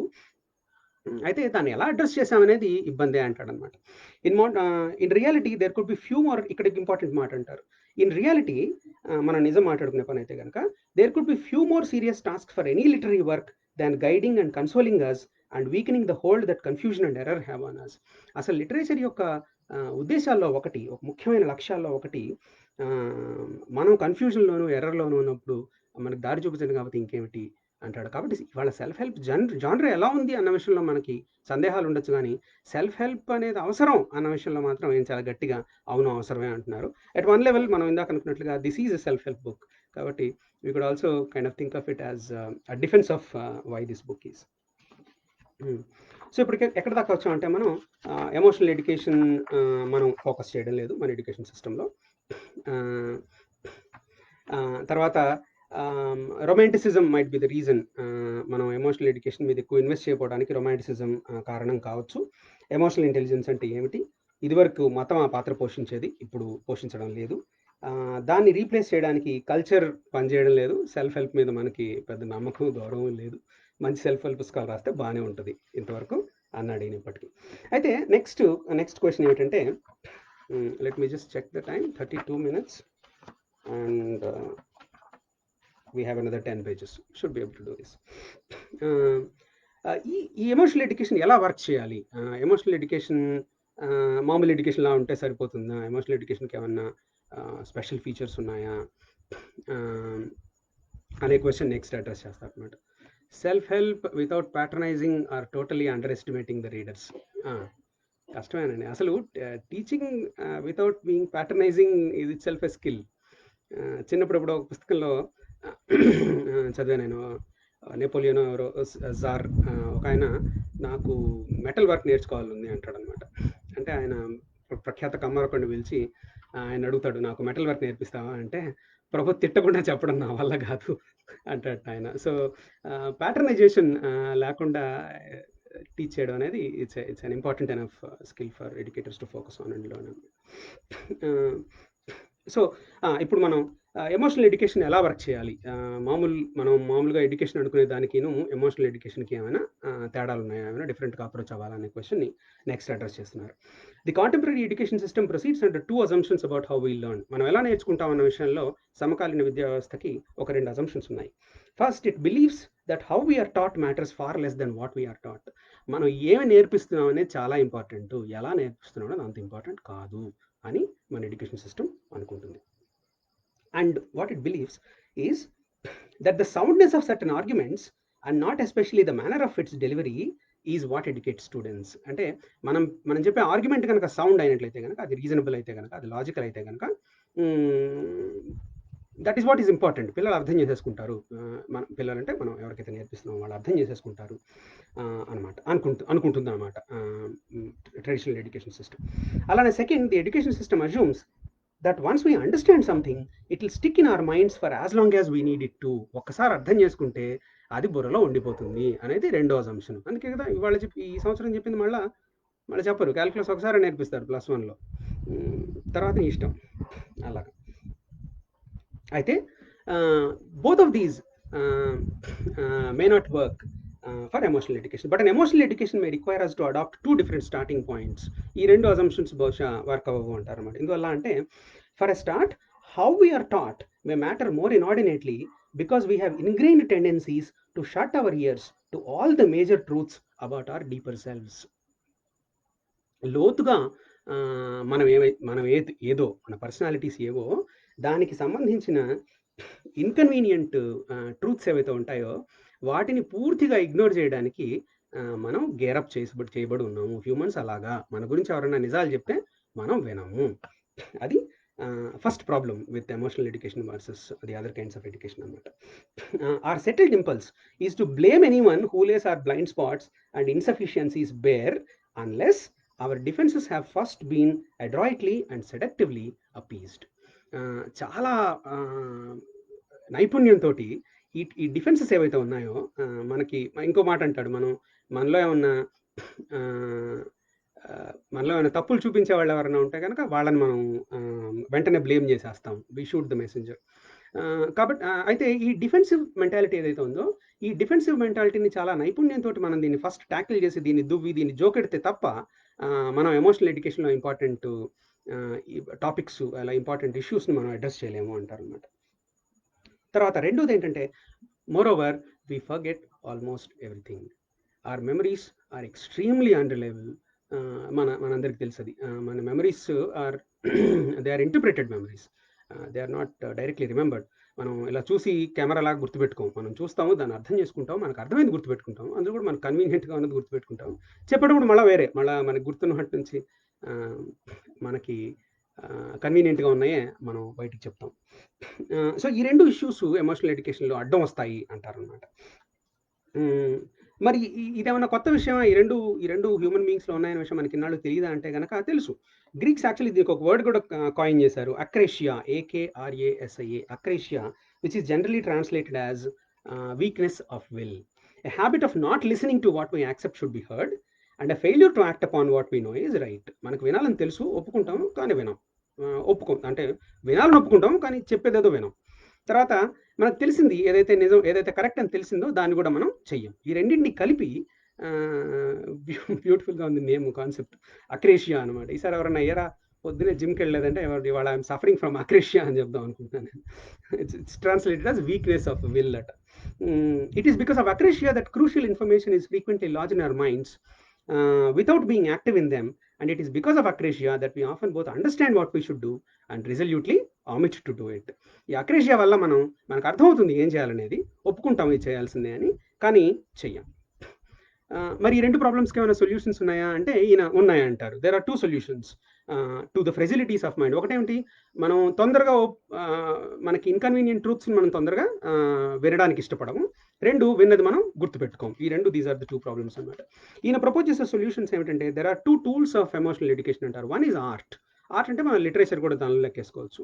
అయితే దాన్ని ఎలా అడ్రస్ చేసామనేది ఇబ్బందే అంటాడనమాట. In reality there could be few more, ఇక్కడ ఇంపార్టెంట్ మాట అంటారు. ఇన్ రియాలిటీ మనం నిజం మాట్లాడుకునే పని అయితే కనుక there could be few more serious task for any literary work than guiding and consoling us and weakening the hold that confusion and error have on us. అసలు లిటరేచర్ యొక్క ఉద్దేశాల్లో ఒకటి, ఒక ముఖ్యమైన లక్ష్యాల్లో ఒకటి, మనం కన్ఫ్యూజన్లోను ఎర్రర్లోను ఉన్నప్పుడు మనకు దారి చూపించండి కాబట్టి ఇంకేమిటి అంటాడు. కాబట్టి వాళ్ళ సెల్ఫ్ హెల్ప్ జానర్ ఎలా ఉంది అన్న విషయంలో మనకి సందేహాలు ఉండొచ్చు, కానీ సెల్ఫ్ హెల్ప్ అనేది అవసరం అన్న విషయంలో మాత్రం ఏం చాలా గట్టిగా అవును అవసరమే అంటున్నారు. అట్ వన్ లెవెల్ మనం ఇందాక అనుకున్నట్లుగా this is a self help book. కాబట్టి we could also kind of think of it as a defence of why this book is. So ఇప్పుడు ఎక్కడ దాకా వచ్చామంటే మనం ఎమోషనల్ ఎడ్యుకేషన్ మనం ఫోకస్ చేయడం లేదు మన ఎడ్యుకేషన్ సిస్టంలో. తర్వాత romanticism might be the reason. మనం ఎమోషనల్ ఎడ్యుకేషన్ మీద ఎక్కువ ఇన్వెస్ట్ చేయకపోవడానికి రొమాంటిసిజం కారణం కావచ్చు. ఎమోషనల్ ఇంటెలిజెన్స్ అంటే ఏమిటి? ఇదివరకు మతం ఆ పాత్ర పోషించేది, ఇప్పుడు పోషించడం లేదు. దాన్ని రీప్లేస్ చేయడానికి కల్చర్ పనిచేయడం లేదు. సెల్ఫ్ హెల్ప్ మీద మనకి పెద్ద నమ్మకం, గౌరవం లేదు. మంచి సెల్ఫ్ హెల్ప్ పుస్తకాలు రాస్తే బాగానే ఉంటుంది ఇంతవరకు అన్నాడు ఈయన ఇప్పటికీ. అయితే నెక్స్ట్ క్వశ్చన్ ఏమిటంటే, let me just check the time, 32 minutes and we have another 10 pages. Should be able to do this. ఈ ఎమోషనల్ ఎడ్యుకేషన్ ఎలా వర్క్ చేయాలి? ఎమోషనల్ ఎడ్యుకేషన్ మామూలు ఎడ్యుకేషన్లా ఉంటే సరిపోతుందా? ఎమోషనల్ ఎడ్యుకేషన్కి ఏమన్నా స్పెషల్ ఫీచర్స్ ఉన్నాయా అనే క్వశ్చన్ నెక్స్ట్ అడ్రస్ చేస్తారు అనమాట. Self help without patronising or totally underestimating the readers. కష్టమేనండి. అసలు teaching without being patronising is itself a skill. చిన్నప్పుడు ఒక పుస్తకంలో చదివాను నేను. నెపోలియన్ జార్ ఒక ఆయన నాకు మెటల్ వర్క్ నేర్చుకోవాలని అంటాడనమాట. అంటే ఆయన ప్రఖ్యాత కమ్మరకొండ పిలిచి ఆయన అడుగుతాడు, నాకు మెటల్ వర్క్ నేర్పిస్తావా అంటే, ప్రభు తిట్టకుండా చెప్పడం నా వల్ల కాదు అంటాడు ఆయన. సో ప్యాటర్నైజేషన్ లేకుండా టీచ్ చేయడం అనేది it's an important enough skill for educators to focus on and learn. So ఇప్పుడు మనం ఎమోషనల్ ఎడ్యుకేషన్ ఎలా వర్క్ చేయాలి? మనం మామూలుగా ఎడ్యుకేషన్ అనుకునే దానికిను ఎమోషనల్ ఎడ్యుకేషన్కి ఏమైనా తేడాలు ఉన్నాయా, ఏమైనా డిఫరెంట్గా అప్రోచ్ అవ్వాలనే క్వశ్చన్ని నెక్స్ట్ అడ్రస్ చేస్తున్నారు. The contemporary education system proceeds under 2 assumptions about how we learn. మనం ఎలా నేర్చుకుంటాం అన్న విషయంలో సమకాలీన విద్యా వ్యవస్థకి ఒక 2 assumptions ఉన్నాయి. First, it believes that how we're taught matters far less than what we're taught. మనం ఏమి నేర్పిస్తున్నాం అనేది చాలా ఇంపార్టెంట్, ఎలా నేర్పిస్తున్నాం అనేది అంత ఇంపార్టెంట్ కాదు అని మన ఎడ్యుకేషన్ సిస్టమ్ అనుకుంటుంది. And what it believes is that the soundness of certain arguments and not especially the manner of its delivery is what educates students. అంటే మనం చెప్పే ఆర్గ్యుమెంట్ కనుక సౌండ్ అయినట్లయితే కనుక, అది రీజనబుల్ అయితే కనుక, అది లాజికల్ అయితే కనుక, that is what is important. పిల్లలు అర్థం చేసేసుకుంటారు. మన పిల్లలంటే మనం ఎవరికైతే నేర్పిస్తున్నామో వాళ్ళు అర్థం చేసేసుకుంటారు అనమాట, అనుకుంటుంది అనమాట ట్రెడిషనల్ ఎడ్యుకేషన్ సిస్టమ్. అలానే second, the education system assumes that once we understand something, it will stick in our minds for as long as we need it to. ఒక్కసారి అర్థం చేసుకుంటే అది బుర్రలో ఉండిపోతుంది అనేది రెండో అజంప్షన్. అందుకే కదా ఇవాళ ఈ సంవత్సరం చెప్పింది మళ్ళీ చెప్పరు. క్యాలిక్యులస్ ఒకసారి నేర్పిస్తారు +1లో, తర్వాత ఇష్టం అలాగా. అయితే both of these may not work for emotional education, but an emotional education may require us to adopt 2 different starting points. ఈ రెండు అజంప్షన్స్ బహుశా వర్క్ అవ్వవు అంటారు అన్నమాట. ఎందువల్ల అంటే, for a start, how we're taught may matter more inordinately because we have ingrained tendencies to shut our ears to all the major truths about our deeper selves. లోతుగా ఏదో మన పర్సనాలిటీస్ ఏవో దానికి సంబంధించిన ఇన్కన్వీనియంట్ ట్రూత్స్ ఏవైతే ఉంటాయో వాటిని పూర్తిగా ఇగ్నోర్ చేయడానికి మనం గేరప్ చేయబడి ఉన్నాము. హ్యూమన్స్ అలాగా మన గురించి ఎవరైనా నిజాలు చెప్తే మనం వినము. అది first problem with emotional education versus the other kinds of education అనమాట. Our settled impulse is to blame anyone who lays our blind spots and insufficiencies bare unless our defences have first been adroitly and seductively appeased. చాలా నైపుణ్యంతో ఈ డిఫెన్సెస్ ఏవైతే ఉన్నాయో మనకి ఇంకో మాట అంటాడు, మనలో ఏమన్నా తప్పులు చూపించే వాళ్ళు ఎవరైనా ఉంటే కనుక వాళ్ళని మనం వెంటనే బ్లేమ్ చేసేస్తాం, వి షూట్ ద మెసెంజర్. కాబట్టి అయితే ఈ డిఫెన్సివ్ మెంటాలిటీ ఏదైతే ఉందో ఈ డిఫెన్సివ్ మెంటాలిటీని చాలా నైపుణ్యంతో మనం దీన్ని ఫస్ట్ ట్యాకిల్ చేసి దీన్ని జోకెడితే తప్ప మనం ఎమోషనల్ ఎడ్యుకేషన్లో ఇంపార్టెంట్ టాపిక్స్ అలా ఇంపార్టెంట్ ఇష్యూస్ని మనం అడ్రస్ చేయలేము అంటారు అనమాట. తర్వాత రెండోది ఏంటంటే, moreover we forget almost everything. Our memories are extremely unreliable. మనందరికి తెలుసది. మన memories they are interpreted memories, they are not directly remembered. మనం ఇలా చూసి కెమెరా లాగా గుర్తుపెట్టుకోం, మనం చూస్తాము, దాన్ని అర్థం చేసుకుంటాం, మనకు అర్థమైంది గుర్తుపెట్టుకుంటాం, అందులో కూడా మనకు కన్వీనియంట్గా ఉన్నది గుర్తుపెట్టుకుంటాం, చెప్పేటప్పుడు మళ్ళీ మనకి గుర్తున్నట్టు నుంచి మనకి కన్వీనియంట్గా ఉన్నాయే మనం బయటికి చెప్తాం. సో ఈ రెండు ఇష్యూస్ ఎమోషనల్ ఎడ్యుకేషన్లో అడ్డం వస్తాయి అంటారనమాట. మరి ఇదేమన్నా కొత్త విషయమా? ఈ రెండు హ్యూమన్ బీయింగ్స్లో ఉన్నాయనే విషయం మనకి ఇన్నాళ్ళు తెలియదా అంటే కనుక తెలుసు. గ్రీక్స్ యాక్చువల్లీ దీనికి ఒక వర్డ్ కూడా కాయిన్ చేశారు, akrasia, AKRASIA, akrasia, which is generally translated as weakness of will, a habit of not listening to what we accept should be heard and a failure to act upon what we know is right. మనకు వినాలని తెలుసు, ఒప్పుకుంటాం, కానీ వినాం. అంటే వినాలని ఒప్పుకుంటాం, కానీ చెప్పేదేదో వినాం. తర్వాత మనకు తెలిసింది ఏదైతే నిజం, ఏదైతే కరెక్ట్ అని తెలిసిందో దాన్ని కూడా మనం చెయ్యం. ఈ రెండింటిని కలిపి బ్యూటిఫుల్గా ఉంది నేమ్, కాన్సెప్ట్ అక్రేషియా అనమాట. ఈసారి ఎవరైనా అయ్యారా పొద్దునే జిమ్కి వెళ్ళలేదంటే ఇవాళ ఐఎమ్ సఫరింగ్ ఫ్రమ్ అక్రేషియా అని చెప్దాం అనుకుంటున్నాను. It's translated as weakness of will అట. It is because of akrasia that crucial information is frequently lodged in our minds without being active in them, and it is because of acrasia that we often both understand what we should do and resolutely omit to do it. ఈ అక్రేషియా వల్ల మనకు అర్థమవుతుంది ఏం చేయాలనేది, ఒప్పుకుంటాం ఇది చేయాల్సిందే అని, కానీ చెయ్యం. మరి ఈ రెండు ప్రాబ్లమ్స్కి ఏమైనా సొల్యూషన్స్ ఉన్నాయా అంటే ఉన్నాయంటారు. There are 2 solutions to the fragilities of mind. ఒకటేమిటి, మనం తొందరగా మనకి ఇన్కన్వీనియంట్ ట్రూత్స్ని మనం తొందరగా వినడానికి ఇష్టపడము. రెండు, విన్నది మనం గుర్తుపెట్టుకోం. ఈ రెండు, దీస్ ఆర్ ద 2 ప్రాబ్లమ్స్ అనమాట. ఈయన ప్రపోజ్ చేసే సొల్యూషన్స్ ఏమిటంటే, there are 2 tools of emotional education అంటారు. One is art. ఆర్ట్ అంటే మనం లిటరేచర్ కూడా దానిలో లెక్కేసుకోవచ్చు.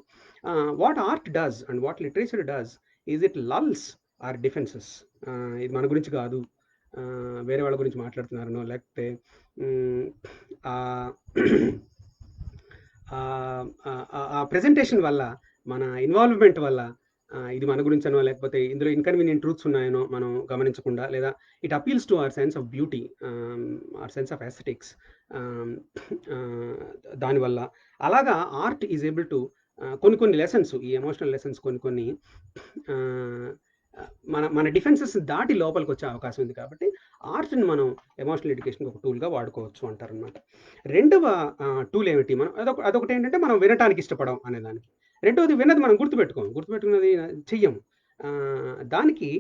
What art does and what literature does is it lulls our defences. ఇది మన గురించి కాదు, వేరే వాళ్ళ గురించి మాట్లాడుతున్నారనో, లేకపోతే ఆ ప్రెజెంటేషన్ వల్ల, మన ఇన్వాల్వ్మెంట్ వల్ల ఇది మన గురించి అనో, లేకపోతే ఇందులో ఇన్కన్వీనియంట్ ట్రూత్స్ ఉన్నాయనో మనం గమనించకుండా, లేదా it appeals to our sense of beauty, our sense of aesthetics, దానివల్ల అలాగా ఆర్ట్ ఈజ్ ఏబుల్ టు కొన్ని లెసన్స్, ఈ ఎమోషనల్ లెసన్స్ కొన్ని మన డిఫెన్సెస్ దాటి లోపలికి వచ్చే అవకాశం ఉంది. కాబట్టి ఆర్ట్ని మనం ఎమోషనల్ ఎడ్యుకేషన్ ఒక టూల్గా వాడుకోవచ్చు అంటారనమాట. రెండవ టూల్ ఏమిటి, అదొకటి ఏంటంటే మనం వినటానికి ఇష్టపడం అనేదానికి. రెండవది, విన్నది మనం గుర్తుపెట్టుకున్నది చెయ్యము. దానికి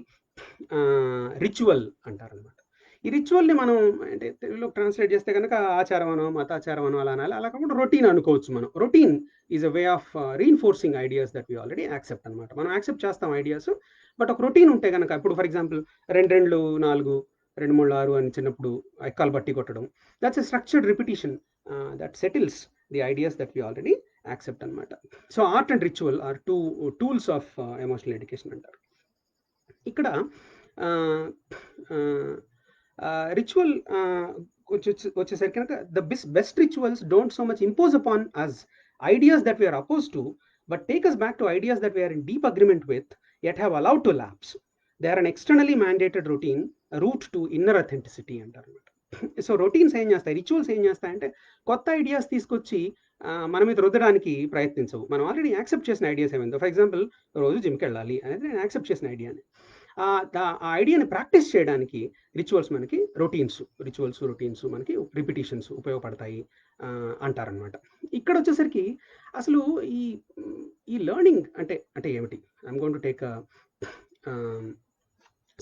రిచువల్ అంటారనమాట. ఈ రిచువల్ని మనం అంటే తెలుగులో ట్రాన్స్లేట్ చేస్తే కనుక ఆచారం అనో, మతాచారం అనో అలా అనాలి. అలా కాకుండా రొటీన్ అనుకోవచ్చు. మనం routine is a way of reinforcing ideas that we already accept అనమాట. మనం యాక్సెప్ట్ చేస్తాం ఐడియాస్, బట్ ఒక రొటీన్ ఉంటే కనుక, ఇప్పుడు ఫర్ ఎగ్జాంపుల్ 2 2 4 2 3 6 అని చిన్నప్పుడు ఎక్కాలు బట్టి కొట్టడం, that's a structured repetition that settles the ideas that we already accept అనమాట. So art and ritual are 2 tools of emotional education అంటారు. ఇక్కడ రిచువల్ వచ్చేసరికి కనుక, the best rituals don't so much impose upon us ideas that we're opposed to, but take us back to ideas that we're in deep agreement with, yet have allowed to lapse. They are an externally mandated routine, a route to inner authenticity అంటారు. సో రొటీన్స్ ఏం చేస్తాయి, రిచువల్స్ ఏం చేస్తాయంటే, కొత్త ఐడియాస్ తీసుకొచ్చి మన మీద రుద్దడానికి ప్రయత్నించవు. మనం ఆల్రెడీ యాక్సెప్ట్ చేసిన ఐడియాస్ ఏమైందో, ఫర్ ఎగ్జాంపుల్ రోజు జిమ్కి వెళ్ళాలి అనేది నేను యాక్సెప్ట్ చేసిన ఐడియాని. ఆ ఐడియాని ప్రాక్టీస్ చేయడానికి రిచువల్స్ మనకి రొటీన్స్ మనకి రిపిటీషన్స్ ఉపయోగపడతాయి అంటారనమాట. ఇక్కడ వచ్చేసరికి అసలు ఈ ఈ లెర్నింగ్ అంటే ఏమిటి? I'm going to take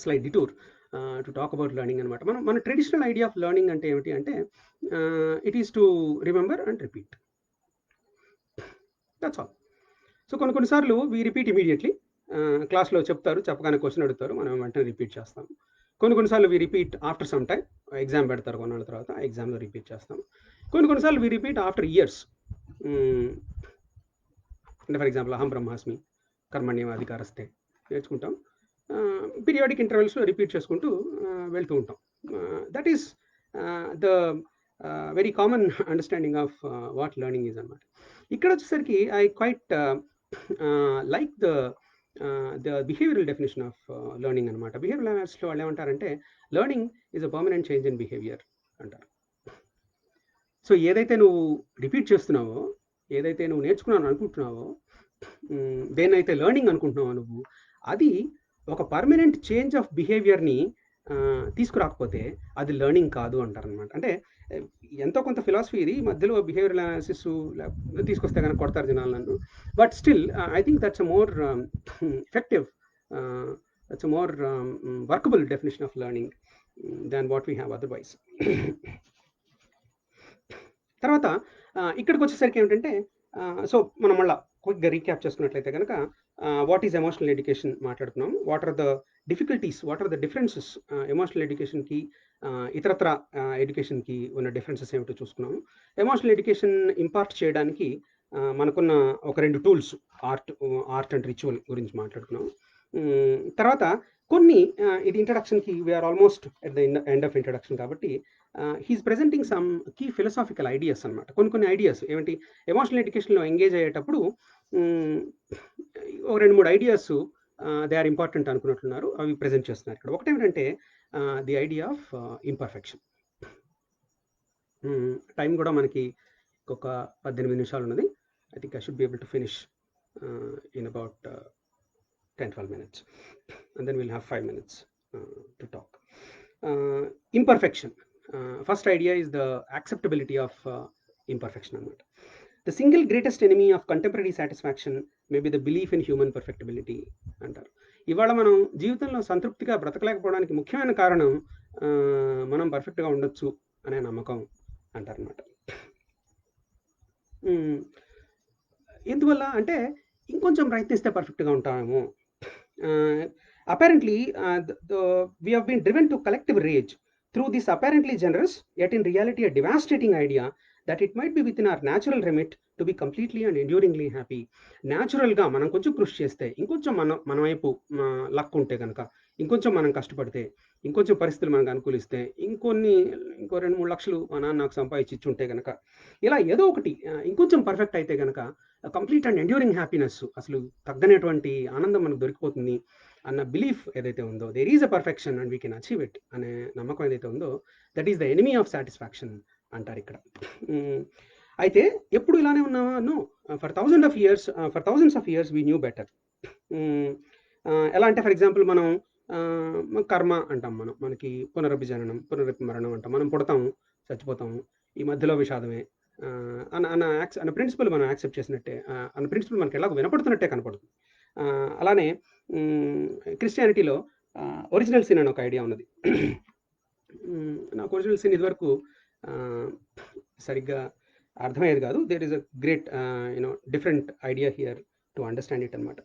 slide detour to talk about learning అనమాట. మన ట్రెడిషనల్ ఐడియా ఆఫ్ లెర్నింగ్ అంటే ఏమిటి అంటే it is to remember and repeat. That's all. So కొన్నిసార్లు వి రిపీట్ ఇమీడియట్లీ. క్లాస్లో చెప్తారు, చెప్పగానే క్వశ్చన్ అడుగుతారు, మనం వెంటనే రిపీట్ చేస్తాం. కొన్నిసార్లు we repeat after some time. Exam పెడతారు కొన్నాళ్ళ తర్వాత, ఆ ఎగ్జామ్లో రిపీట్ చేస్తాం. కొన్నిసార్లు వి రిపీట్ ఆఫ్టర్ ఇయర్స్. అంటే ఫర్ ఎగ్జాంపుల్ అహం బ్రహ్మాస్మి, కర్మణ్యం అధికారస్తే నేర్చుకుంటాం. పీరియాడిక్ ఇంటర్వెల్స్లో రిపీట్ చేసుకుంటూ వెళ్తూ ఉంటాం. That is the very common understanding of what learning is అనమాట. ఇక్కడ వచ్చేసరికి I quite like the behavioural definition of learning అనమాట. బిహేవియరల్ అనాలిసిస్లో వాళ్ళు ఏమంటారంటే learning is a permanent change in behaviour అంటారు. సో ఏదైతే నువ్వు రిపీట్ చేస్తున్నావో, ఏదైతే నువ్వు నేర్చుకున్నాను అనుకుంటున్నావో, దేన్నైతే లెర్నింగ్ అనుకుంటున్నావో నువ్వు, అది ఒక పర్మనెంట్ చేంజ్ ఆఫ్ బిహేవియర్ని తీసుకురాకపోతే అది లెర్నింగ్ కాదు అంటారనమాట. అంటే ఎంతో కొంత ఫిలాసఫీ ఇది, మధ్యలో బిహేవియరల్ అనాలిసిస్ తీసుకొస్తే కనుక కొడతారు జనాలు నన్ను. But still I think that's a more effective, that's a more workable definition of learning than what we have otherwise. తర్వాత ఇక్కడికి వచ్చేసరికి ఏమిటంటే సో మనం మళ్ళీ క్విక్గా రీక్యాప్ చేసుకున్నట్లయితే కనుక వాట్ ఈజ్ ఎమోషనల్ ఎడ్యుకేషన్ మాట్లాడుతున్నాం. What are the difficulties, what are the differences emotional ఎడ్యుకేషన్కి ఇతరత్ర ఎడ్యుకేషన్కి ఉన్న డిఫరెన్సెస్ ఏమిటో చూసుకున్నాము. ఎమోషనల్ ఎడ్యుకేషన్ ఇంపార్ట్ చేయడానికి మనకున్న ఒక 2 టూల్స్, ఆర్ట్ అండ్ రిచువల్ గురించి మాట్లాడుకున్నాము. తర్వాత కొన్ని ఇది ఇంట్రడక్షన్కి we're almost at the end of introduction కాబట్టి he's presenting some key philosophical ideas అనమాట. కొన్ని ఐడియాస్ ఏమిటి ఎమోషనల్ ఎడ్యుకేషన్లో ఎంగేజ్ అయ్యేటప్పుడు ఒక 2-3 ఐడియాస్ దే ఆర్ ఇంపార్టెంట్ అనుకున్నట్లున్నారు, అవి ప్రెజెంట్ చేస్తున్నారు ఇక్కడ. ఒకటి ఏమిటంటే the idea of imperfection. Time కూడా మనకి ఒక 18 నిమిషాలు ఉన్నది. I think I should be able to finish in about 10-12 minutes, and then we'll have 5 minutes to talk. Imperfection. First idea is the acceptability of imperfection. The single greatest enemy of contemporary satisfaction may be the belief in human perfectibility అంటారు. ఇవాళ మనం జీవితంలో సంతృప్తిగా బ్రతకలేకపోవడానికి ముఖ్యమైన కారణం మనం పర్ఫెక్ట్గా ఉండొచ్చు అనే నమ్మకం అంటారనమాట. ఎందువల్ల అంటే ఇంకొంచెం ప్రయత్నిస్తే పర్ఫెక్ట్గా ఉంటామేమో. Apparently we have been driven to collective rage through this apparently generous yet in reality a devastating idea that it might be within our natural remit to be completely and enduringly happy. న్యాచురల్గా మనం కొంచెం కృషి చేస్తే, ఇంకొంచెం మన వైపు లక్ ఉంటే కనుక, ఇంకొంచెం మనం కష్టపడితే, ఇంకొంచెం పరిస్థితులు మనకు అనుకూలిస్తే, ఇంకో 2-3 లక్షలు మా నాన్న నాకు సంపాదించి ఇచ్చుంటే కనుక, ఇలా ఏదో ఒకటి ఇంకొంచెం పర్ఫెక్ట్ అయితే కనుక కంప్లీట్ అండ్ ఎండ్యూరింగ్ హ్యాపీనెస్, అసలు తగ్గనేటువంటి ఆనందం మనకు దొరికిపోతుంది అన్న బిలీఫ్ ఏదైతే ఉందో, there is a perfection and we can achieve it అనే నమ్మకం ఏదైతే ఉందో, that is the enemy of satisfaction అంటారు ఇక్కడ. అయితే ఎప్పుడు ఇలానే ఉన్నానో for thousands of years we knew better. ఎలా అంటే ఫర్ ఎగ్జాంపుల్ మనం కర్మ అంటాం, మనకి పునరపి జననం పునరపి మరణం అంటాం, మనం పుడతాము చచ్చిపోతాము, ఈ మధ్యలో విషాదమే అన్న ప్రిన్సిపల్ మనం యాక్సెప్ట్ చేసినట్టే, అన్న ప్రిన్సిపల్ మనకి ఎలాగో వినపడుతున్నట్టే కనపడుతుంది. అలానే క్రిస్టియానిటీలో ఒరిజినల్ సిన్ అని ఒక ఐడియా ఉన్నది. నాకు ఒరిజినల్ సిన్ ఇదివరకు సరిగ్గా అర్థమయ్యేది కాదు. There is a great different idea here to understand it అనమాట.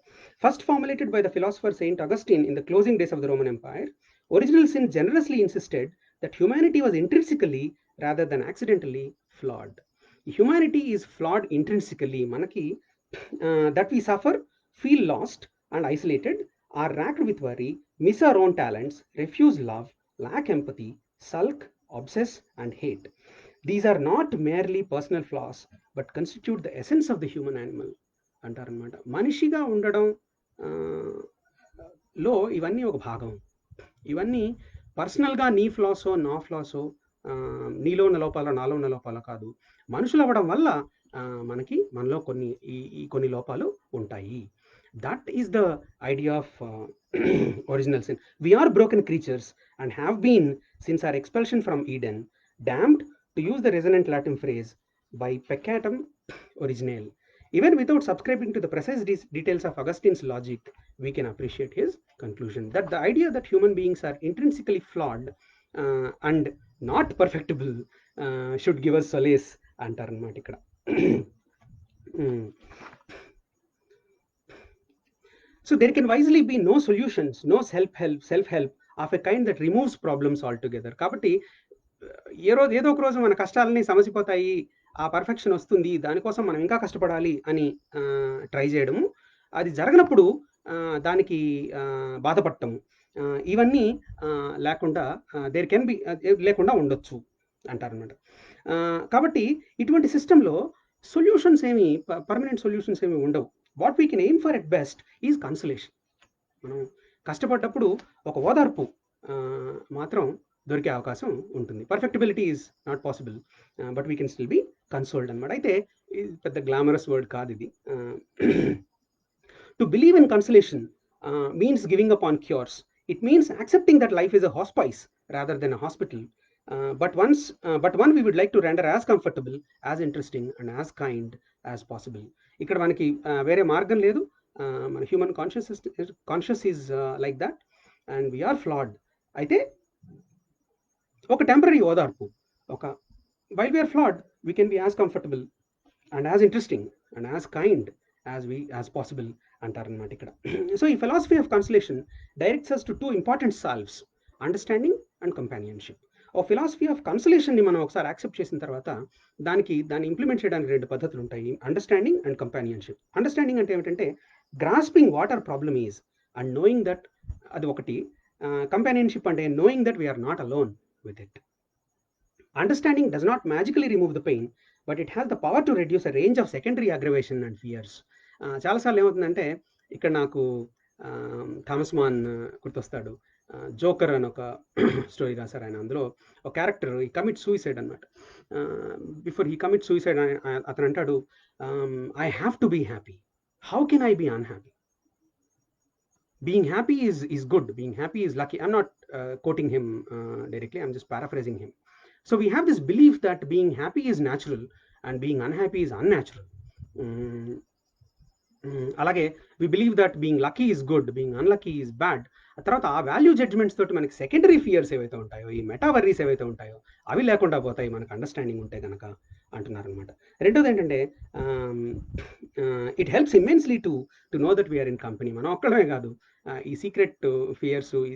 First formulated by the philosopher Saint Augustine in the closing days of the Roman empire, original sin generously insisted that humanity was intrinsically rather than accidentally flawed. Humanity is flawed intrinsically. మనకి that we suffer, feel lost and isolated, are racked with worry, miss our own talents, refuse love, lack empathy, sulk, obsess and hate. These are not merely personal flaws but constitute the essence of the human animal అంటారనమాట. మనిషిగా ఉండడం లో ఇవన్నీ ఒక భాగం. ఇవన్నీ పర్సనల్గా నీ ఫ్లాసో నా ఫ్లాసో, నీలో ఉన్న లోపాలో నాలో ఉన్న లోపాలో కాదు. మనుషులు అవ్వడం వల్ల మనలో కొన్ని లోపాలు ఉంటాయి. That is the idea of original sin. We are broken creatures and have been since our expulsion from Eden, damned, to use the resonant Latin phrase, by peccatum originale. Even without subscribing to the precise details of Augustine's logic, we can appreciate his conclusion that the idea that human beings are intrinsically flawed and not perfectible should give us solace అంటారనమాట ఇక్కడ. So there can wisely be no solutions, no self-help of a kind that removes problems altogether. కాబట్టి ఏదో ఒక రోజు మన కష్టాలని సమసిపోతాయి, ఆ పర్ఫెక్షన్ వస్తుంది, దానికోసం మనం ఇంకా కష్టపడాలి అని ట్రై చేయడము, అది జరగనప్పుడు దానికి బాధపడటము, ఇవన్నీ లేకుండా లేకుండా ఉండొచ్చు అంటారనమాట. కాబట్టి ఇటువంటి సిస్టంలో సొల్యూషన్స్ ఏమి, పర్మనెంట్ సొల్యూషన్స్ ఏమి ఉండవు. What we can aim for at best is consolation. మనం కష్టపడ్డప్పుడు ఒక ఓదార్పు మాత్రం దొరికే అవకాశం ఉంటుంది. Perfectibility is not possible, but we can still be consoled అనమాట. అయితే ఇది పెద్ద గ్లామరస్ వర్డ్ కాదు ఇది. To believe in consolation means giving up on cures. It means accepting that life is a hospice rather than a hospital. But one we would like to render as comfortable, as interesting and as kind as possible. ఇక్కడ మనకి వేరే మార్గం లేదు. మన human conscious is like that and we're flawed. అయితే ఒక టెంపరీ ఓదార్పు, while we're flawed we can be as comfortable and as interesting and as kind as possible అంటారనమాట ఇక్కడ. సో ఈ philosophy of consolation directs us to two important salves, understanding and companionship. ఓ ఫిలాసఫీ ఆఫ్ కన్సలేషన్ని మనం ఒకసారి యాక్సెప్ట్ చేసిన తర్వాత దాన్ని ఇంప్లిమెంట్ చేయడానికి 2 పద్ధతులు ఉంటాయి, అండర్స్టాండింగ్ అండ్ కంపానియన్షిప్. అండర్స్టాండింగ్ అంటే ఏమిటంటే grasping what our problem is and knowing that, అది ఒకటి. కంపానియన్షిప్ అంటే knowing that we're not alone with it. Understanding does not magically remove the pain, but it has the power to reduce a range of secondary aggravation and fears. చాలాసార్లు ఏమవుతుందంటే ఇక్కడ నాకు థామస్ మాన్ గుర్తొస్తాడు. జోకర్ అని ఒక స్టోరీ రాశారు ఆయన. అందులో ఒక క్యారెక్టర్ ఈ కమిట్ సూసైడ్ అనమాట. బిఫోర్ హీ కమిట్ సూసైడ్ అతను అంటాడు, I have to be happy, how can I be unhappy? Being happy is good, being happy is lucky. I'm not quoting him directly, I'm just paraphrasing him. So we have this belief that being happy is natural and being unhappy is unnatural. అలాగే we believe that being lucky is good, being unlucky is bad. ఆ తర్వాత ఆ వాల్యూ జడ్జ్మెంట్స్ తోటి మనకి సెకండరీ ఫియర్స్ ఏవైతే ఉంటాయో, ఈ మెటావర్రీస్ ఏవైతే ఉంటాయో అవి లేకుండా పోతాయి మనకు అండర్స్టాండింగ్ ఉంటే కనుక అంటున్నారనమాట. రెండోది ఏంటంటే it helps immensely to know that we're in company. మనం ఒక్కడమే కాదు, ఈ సీక్రెట్ ఫియర్స్, ఈ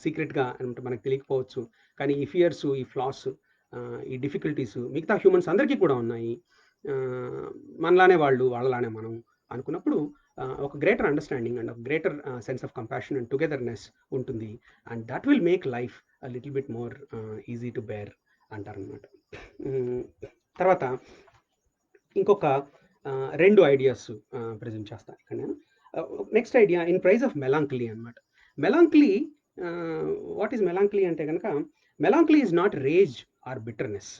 సీక్రెట్గా అంటే మనకు తెలియకపోవచ్చు, కానీ ఈ ఫియర్స్, ఈ ఫ్లాస్, ఈ డిఫికల్టీస్ మిగతా హ్యూమన్స్ అందరికీ కూడా ఉన్నాయి. మనలానే వాళ్ళలానే మనం అనుకున్నప్పుడు ఒక greater understanding and greater sense of compassion and togetherness ఉంటుంది. And that will make life a little bit more easy to bear అంటారనమాట. తర్వాత ఇంకొక 2 ఐడియాస్ ప్రజెంట్ చేస్తాను ఇక్కడ నేను. Next idea in praise of melancholy అనమాట. మెలాంకలీ, వాట్ ఈజ్ మెలాంకలీ అంటే కనుక, melancholy is not rage or bitterness.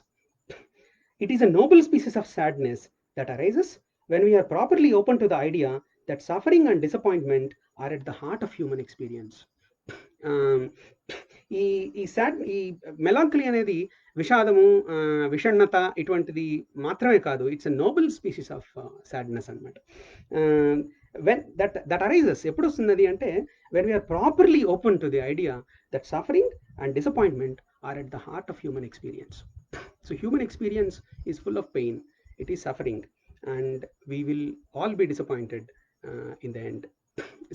It is a noble species of sadness that arises when we are properly open to the idea that suffering and disappointment are at the heart of human experience. ఈ మెలాంకలీ అనేది విషాదము, విషణ్ణత ఇటువంటిది మాత్రమే కాదు, it's a noble species of sadness అనమాట. వెన్ దట్ అరైజెస్ ఎప్పుడు వస్తుంది అంటే when we're properly open to the idea that suffering and disappointment are at the heart of human experience. So human experience is full of pain, it is suffering, and we will all be disappointed in the end.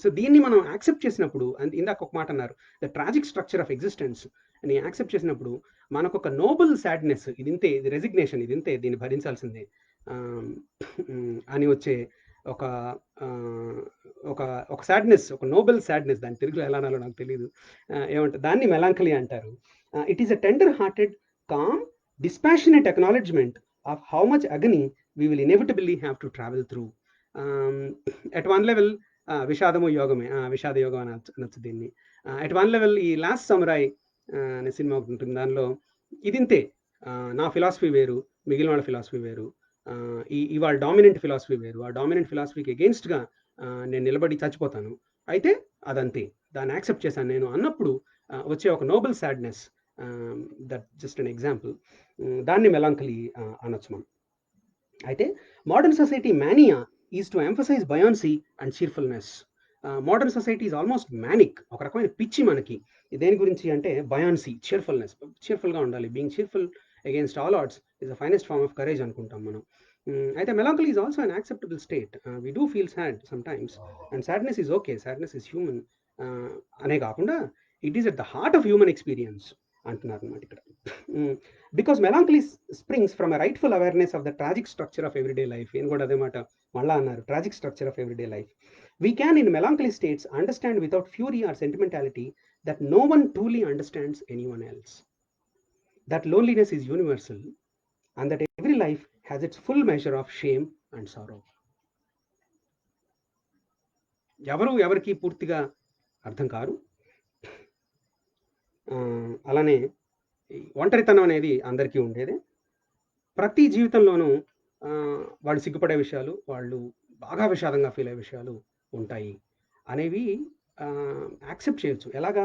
So దీన్ని మనం యాక్సెప్ట్ చేసినప్పుడు, అండ్ ఇందాక ఒక మాట అన్నారు, the tragic structure of existence అని యాక్సెప్ట్ చేసినప్పుడు మనకు ఒక నోబుల్ సాడ్నెస్, ఇది ఇంతే, ఇది రెసిగ్నేషన్, ఇది ఇంతే, దీన్ని భరించాల్సిందే అని వచ్చే ఒక సాడ్నెస్, ఒక నోబెల్ సాడ్నెస్, దాని తెలుగులో ఎలా అనాలో నాకు తెలియదు, ఏమంటారు దాన్ని మెలాంకలీ అంటారు. It is a tender hearted, calm, dispassionate acknowledgement of how much agony we will inevitably have to travel through. At one level, విషాదము యోగమే, విషాద యోగం అనొచ్చు దీన్ని. అట్ వన్ లెవెల్ ఈ లాస్ట్ సమురాయ్ అనే సినిమా ఉంటుంది, దానిలో ఇదింతే, నా ఫిలాసఫీ వేరు, మిగిలిన వాళ్ళ ఫిలాసఫీ వేరు, ఇవాళ డామినెంట్ ఫిలాసఫీ వేరు, ఆ డామినెంట్ ఫిలాసఫీకి అగెయిన్స్ట్గా నేను నిలబడి చచ్చిపోతాను, అయితే అదంతే, దాన్ని యాక్సెప్ట్ చేశాను నేను అన్నప్పుడు వచ్చే ఒక noble sadness, that just an example, దాన్ని మెలాంకలీ అనొచ్చు మనం. అయితే modern society mania is to emphasise buoyancy and cheerfulness. Modern society is almost manic, ఒక రకమైన పిచ్చి మనకి. దేని గురించి అంటే బయాన్సీ, చీర్ఫుల్నెస్, చీర్ఫుల్గా ఉండాలి. Being cheerful against all odds is the finest form of courage అనుకుంటాం మనం. అయితే melancholy is also an acceptable state. We do feel sad sometimes, and sadness is okay, sadness is human అనే కాకుండా it is at the heart of human experience అంటున్నారు అన్నమాట ఇక్కడ. Because melancholy springs from a rightful awareness of the tragic structure of everyday life. నేను కూడా అదే మాట మళ్ళా అన్నారు, tragic structure of everyday life. We can in melancholy states understand without fury or sentimentality that no one truly understands anyone else. That loneliness is universal and that every life has its full measure of shame and sorrow. ఎవరు ఎవరికి పూర్తిగా అర్థం కారు. అలానే ఒంటరితనం అనేది అందరికీ ఉండేదే. ప్రతి జీవితంలోనూ వాడు సిగ్గుపడే విషయాలు, వాళ్ళు బాగా విషాదంగా ఫీల్ అయ్యే విషయాలు ఉంటాయి అనేవి యాక్సెప్ట్ చేయొచ్చు. ఎలాగా?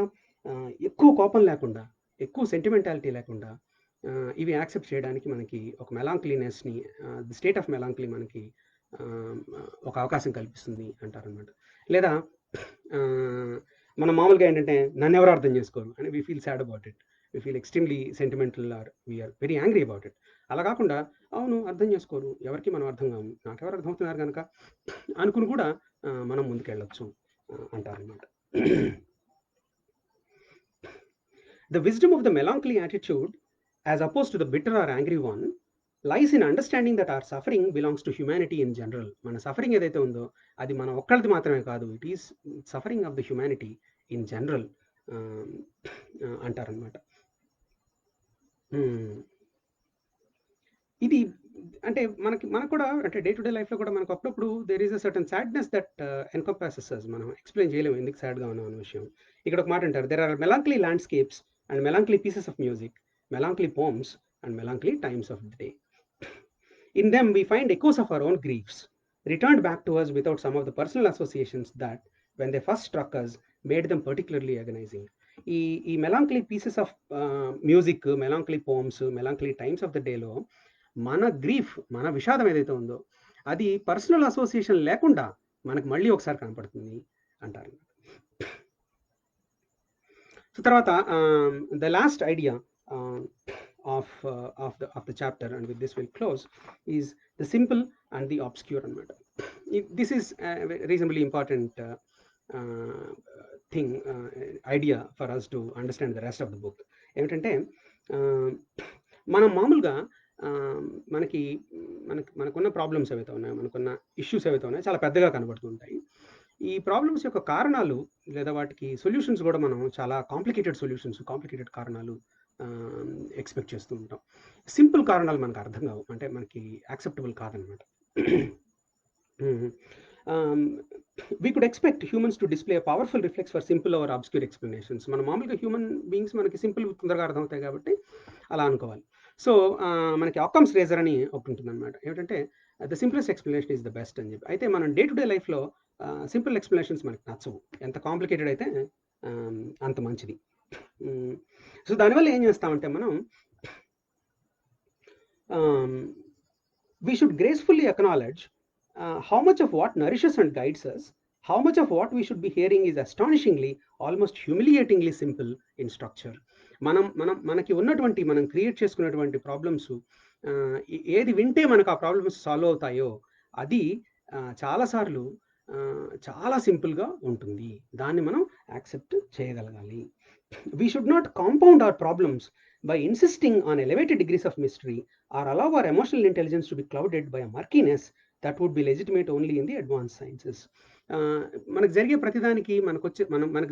ఎక్కువ కోపం లేకుండా, ఎక్కువ సెంటిమెంటాలిటీ లేకుండా ఇవి యాక్సెప్ట్ చేయడానికి మనకి ఒక మెలాంకలీనెస్ని, ది స్టేట్ ఆఫ్ మెలాంకలీ మనకి ఒక అవకాశం కల్పిస్తుంది అంటారనమాట. లేదా మనం మామూలుగా ఏంటంటే నన్ను ఎవరు అర్థం చేసుకోరు అని we feel sad about it, we feel extremely sentimental or we're very angry about it. అలా కాకుండా అవును అర్థం చేసుకోరు, ఎవరికి మనం అర్థం కాము, నాకెవరు అర్థమవుతున్నారు కనుక అనుకుని కూడా మనం ముందుకెళ్ళొచ్చు అంటారనమాట. The wisdom of the melancholy attitude, as opposed to the bitter or angry one, lies in understanding that our suffering belongs to humanity in general. మన సఫరింగ్ ఏదైతే ఉందో అది మన ఒక్కరిది మాత్రమే కాదు, it is suffering of the humanity in general అంటారనమాట. ఇది అంటే మనకు కూడా అంటే డే టు డే లైఫ్లో కూడా మనకు అప్పుడప్పుడు there is a certain sadness that encompasses us. మనం ఎక్స్ప్లెయిన్ చేయలేము ఎందుకు సాడ్గా ఉన్నాం అనే విషయం. ఇక్కడ ఒక మాట అంటారు, there are melancholy landscapes and melancholy pieces of music, melancholy poems and melancholy times of the day. In them we find echoes of our own griefs, returned back to us without some of the personal associations that, when they first struck us, made them particularly agonizing. ఈ melancholy pieces of music, melancholy poems, melancholy times of the డేలో మన గ్రీఫ్, మన విషాదం ఏదైతే ఉందో అది పర్సనల్ అసోసియేషన్ లేకుండా మనకు మళ్ళీ ఒకసారి కనపడుతుంది అంటారు. సో తర్వాత the last idea of the chapter, and with this we'll close, is the simple and the obscure anamata. This is a reasonably important thing, idea for us to understand the rest of the book. ఏమిటంటే మనం మామూలుగా మనకున్న ప్రాబ్లమ్స్ ఏవైతే ఉన్నాయో, మనకున్న ఇష్యూస్ ఏవైతే ఉన్నాయో చాలా పెద్దగా కనబడుతూ ఉంటాయి. ఈ ప్రాబ్లమ్స్ యొక్క కారణాలు లేదా వాటికి సొల్యూషన్స్ కూడా మనం చాలా కాంప్లికేటెడ్ కారణాలు ఎక్స్పెక్ట్ చేస్తూ ఉంటాం. సింపుల్ కారణాలు మనకు అర్థం కావు, అంటే మనకి యాక్సెప్టబుల్ కాదనమాట. We could expect humans to display powerful reflex for simple are obscure explanations. మన మామూలుగా హ్యూమన్ బీయింగ్స్ మనకి సింపుల్ తొందరగా అర్థమవుతాయి కాబట్టి అలా అనుకోవాలి. సో మనకి ఆకమ్స్ రేజర్ అని ఒకటి ఉంటుంది అనమాట, ఏమిటంటే the simplest explanation is the best అని చెప్పి. అయితే మనం డే టు డే లైఫ్లో సింపుల్ ఎక్స్ప్లెనేషన్స్ మనకి నచ్చవు, ఎంత కాంప్లికేటెడ్ అయితే అంత మంచిది. సో దానివల్ల ఏం చేస్తామంటే మనం we should gracefully acknowledge how much of what nourishes and guides us, how much of what we should be hearing is astonishingly, almost humiliatingly simple in structure. మనకి ఉన్నటువంటి, మనం క్రియేట్ చేసుకున్నటువంటి ప్రాబ్లమ్స్ ఏది వింటే మనకు ఆ ప్రాబ్లమ్స్ సాల్వ్ అవుతాయో అది చాలాసార్లు చాలా సింపుల్గా ఉంటుంది, దాన్ని మనం యాక్సెప్ట్ చేయగలగాలి. We should not compound our problems by insisting on elevated degrees of mystery or allow our emotional intelligence to be clouded by a murkiness that would be legitimate only in the advanced sciences. మనకు